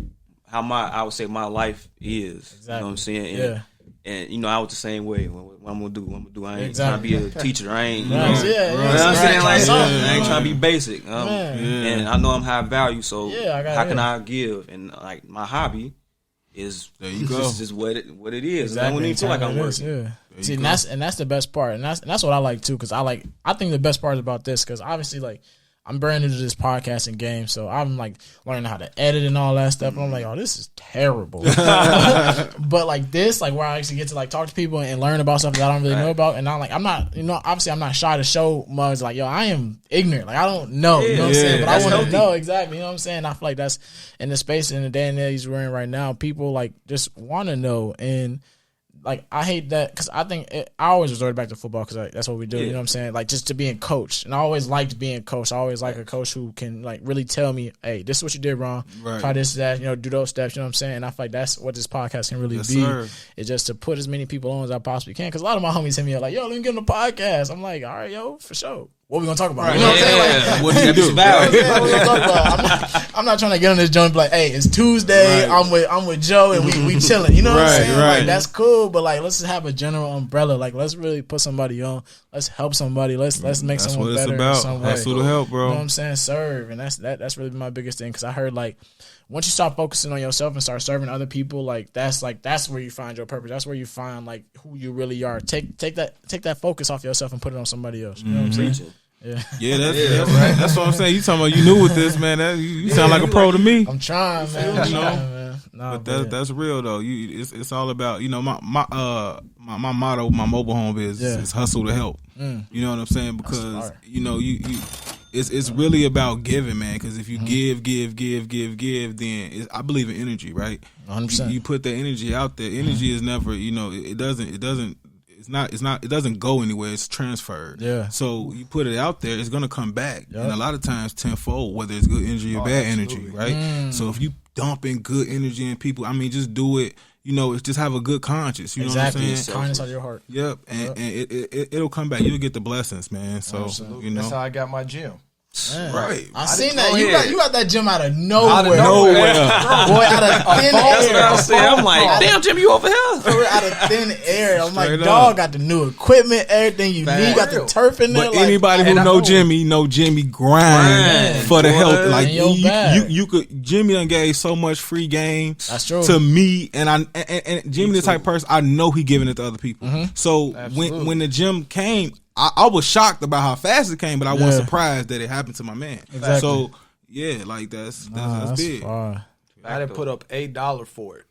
how I would say my life is. Exactly. You know what I'm saying? Yeah. And I was the same way. What I'm gonna do? I ain't trying to be a teacher. I ain't. I ain't trying to be basic. And I know I'm high value. So how can I give? And like my hobby is there you go. This is what it is. Exactly. I don't even feel like I'm working. Yeah. See, and that's the best part, and that's what I like too. Because I think the best part about this, because obviously like. I'm brand new to this podcasting game, so I'm like learning how to edit and all that stuff. And I'm like, oh, this is terrible. But like this, like where I actually get to like talk to people and learn about stuff that I don't really know about. And I'm not, obviously I'm not shy to show mugs like, yo, I am ignorant. Like I don't know, you know what I'm saying? But I want to know exactly, you know what I'm saying? I feel like that's in the space in the day and age we're in right now. People like just want to know. And like I hate that because I think I always resort back to football because that's what we do. You know what I'm saying? Like just to being coached, and I always liked being coached. I always like a coach who can like really tell me, "Hey, this is what you did wrong. Right. Try this, that. Do those steps." You know what I'm saying? And I feel like that's what this podcast can really be. Sir. It's just to put as many people on as I possibly can. Because a lot of my homies hit me up like, "Yo, let me get on the podcast." I'm like, "All right, yo, for sure." What we gonna talk about? Right. You know what I'm saying? Like, what do you do? I'm not trying to get on this joint and be like, hey, it's Tuesday. Right. I'm with Joe and we chilling. You know what I'm saying? Right. Like that's cool, but like let's just have a general umbrella. Like let's really put somebody on. Let's help somebody. Let's make someone better in some way. That's what help, bro. You know what I'm saying? Serve, and that's really my biggest thing because I heard like once you start focusing on yourself and start serving other people, that's where you find your purpose. That's where you find like who you really are. Take that focus off yourself and put it on somebody else. You know what I'm saying? Yeah, that's right. That's what I'm saying. You talking about you new with this, man? You sound like a pro to me. I'm trying, man. Nah, but that's real though. It's all about my motto, my mobile home is hustle to help. You know what I'm saying? Because it's really about giving, man. Because if you give, then I believe in energy, right? 100%. You put that energy out there. Energy is never, it doesn't go anywhere. It's transferred. Yeah. So you put it out there, it's gonna come back, and a lot of times tenfold, whether it's good energy or bad energy, right? So if you dump in good energy in people, just do it. It's just have a good conscience. You know what I'm saying? It's kindness out of your heart. Yep, and it'll come back. You'll get the blessings, man. So that's how I got my gym. Man. Right, I seen that. You got that gym out of nowhere. Boy, out of thin air. I'm like, damn, Jim, you over here? Out of thin air. I'm like, dog, got the new equipment, everything you need. Got the turf in there. But anybody who know Jimmy grind for the health. Like you could. Jimmy done gave so much free game. That's true. To me, and Jimmy the type of person I know he giving it to other people. So when the gym came, I was shocked about how fast it came, but I wasn't surprised that it happened to my man. Exactly. So like that's big. Far. I didn't put up $8 for it.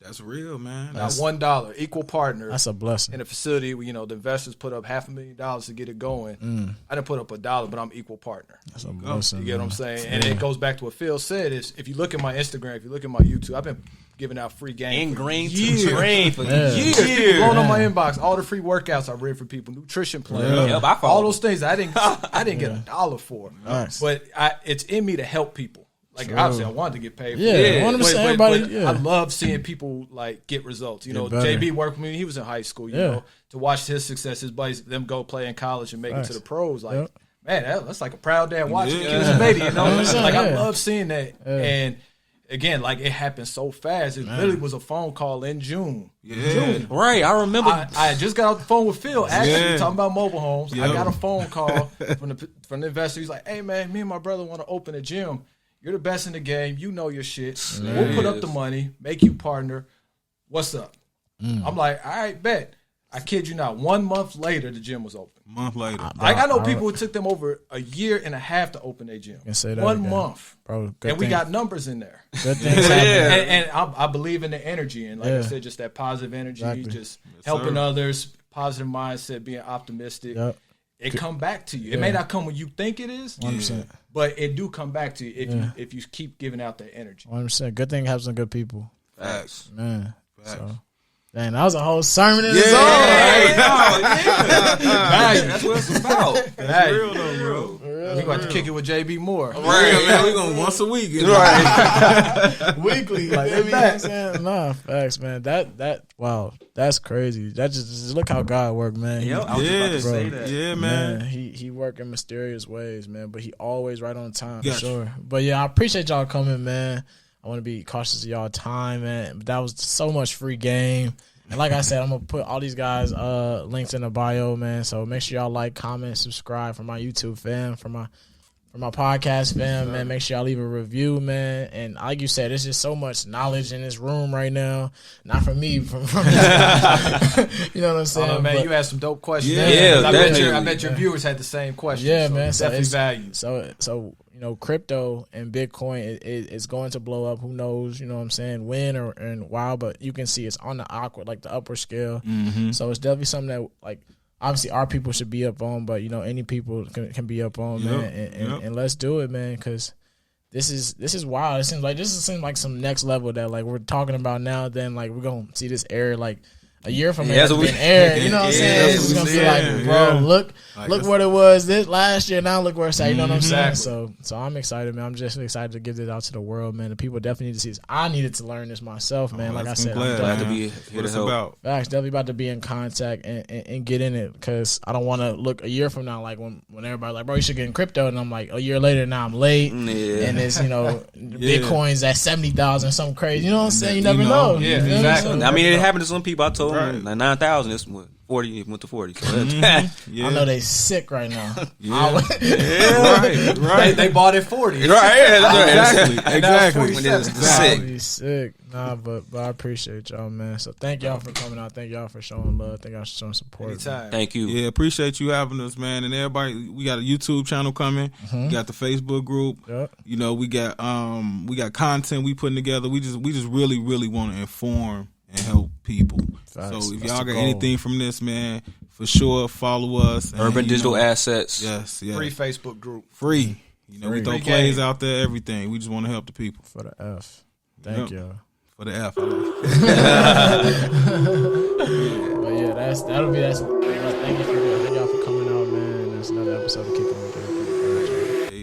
That's real, man. Not $1, equal partner. That's a blessing. In a facility where, the investors put up $500,000 to get it going. I didn't put up $1, but I'm equal partner. That's a blessing. You get what I'm saying? And it goes back to what Phil said is if you look at my Instagram, if you look at my YouTube, I've been giving out free game in green to terrain for years. People going on my inbox, all the free workouts I read for people, nutrition plan, all those things I didn't get $1 for. Nice. But it's in me to help people. Like obviously, I wanted to get paid. For it. But I love seeing people like get results. JB worked with me. He was in high school. You know, to watch his success, his buddies, them go play in college and make it to the pros. Like, man, that's like a proud dad watching. He was a baby. Like I love seeing that. And again, like it happened so fast. It literally was a phone call in June. Yeah. Right, I remember. I just got off the phone with Phil, actually, Yeah. talking about mobile homes. Yep. I got a phone call from the investor. He's like, hey, man, me and my brother want to open a gym. You're the best in the game. You know your shit. We'll put up the money, make you partner. What's up? I'm like, all right, bet. I kid you not. 1 month later, the gym was open. A month later. Like, I know people who took them over a year and a half to open their gym. Say that 1 again. month. Bro, good And we thing. got numbers in there. Good things happen. And I believe in the energy. And like I said, just that positive energy, just helping others, positive mindset, being optimistic. Yep. It come back to you. It may not come when you think it is, 100%. but it do come back to you if you keep giving out that energy. 100%. Good thing have some good people. Facts. Man. Facts. So, dang, that was a whole sermon in its Yeah. own. That's what it's about. Hey, Real though, bro. we about to kick it with JB Moore. Right, man. We going once a week. Weekly. Like, you know what I'm saying? Nah, facts, man. Wow, that's crazy. That just look how God worked, man. Yep, I was about to say that. Yeah, man. He work in mysterious ways, man. But he always right on time for Gotcha. sure. But yeah, I appreciate y'all coming, man. I want to be cautious of y'all time, man. But that was so much free game. And like I said, I'm gonna put all these guys' links in the bio, man. So make sure y'all like, comment, subscribe for my YouTube fam, for my podcast fam, man. Make sure y'all leave a review, man. And like you said, there's just so much knowledge in this room right now. Not from me, from you know what I'm saying? Oh, man, But- you had some dope questions. Yeah, I definitely. bet your viewers had the same questions. Yeah, so man. it's So definitely it's- value. So you know, crypto and Bitcoin is going to blow up. Who knows? You know what I'm saying? When or and why? But you can see it's on the upward scale. So it's definitely something that like obviously our people should be up on, but you know any people can be up on, man. And let's do it, man, because this is wild. It seems like some next level that like we're talking about now. Then like we're gonna see this air like a year from now, that's what we- aired. You know what I'm saying? that's It's what gonna we be like, saying. bro, Yeah. look Like, what it was this last year. Now look where it's at. You know what I'm saying? Exactly. So I'm excited, man. I'm just excited to give this out to the world, man. The people definitely need to see this. I needed to learn this myself, man. Like I I'm said, glad, I'm glad done. to be man. here What to it's help. about. Facts, definitely about to be in contact and get in it because I don't want to look a year from now like when everybody like, bro, you should get in crypto, and I'm like a year later now I'm late, and it's Bitcoin's at 70,000 something crazy. You know what I'm saying? You never know. Yeah, You know what I'm exactly. saying? I mean, it happened to some people. I told Right. them like 9,000. It's what 40. It went to 40. So Yeah. I know they sick right now. Right. They bought it 40. Exactly. Exactly. When it was I'll sick. be sick. Nah, but I appreciate y'all, man. So thank y'all for coming out. Thank y'all for showing love. Thank y'all for showing support. Anytime. Thank you. Yeah, appreciate you having us, man. And everybody, we got a YouTube channel coming. We got the Facebook group. Yep. You know, we got content we putting together. We just really want to inform and help people. Facts. So if That's y'all the got goal. anything from this, man, for sure follow us. And, Urban you digital know, assets. Yes, yes. Free Facebook group. Free. You know, we throw Free plays game. out there, everything. We just want to help the people. For the F. Thank Yep. y'all. For the F, I like it. But yeah, that'll be that. Thank y'all for coming out, man. That's another episode of Kickin with JB.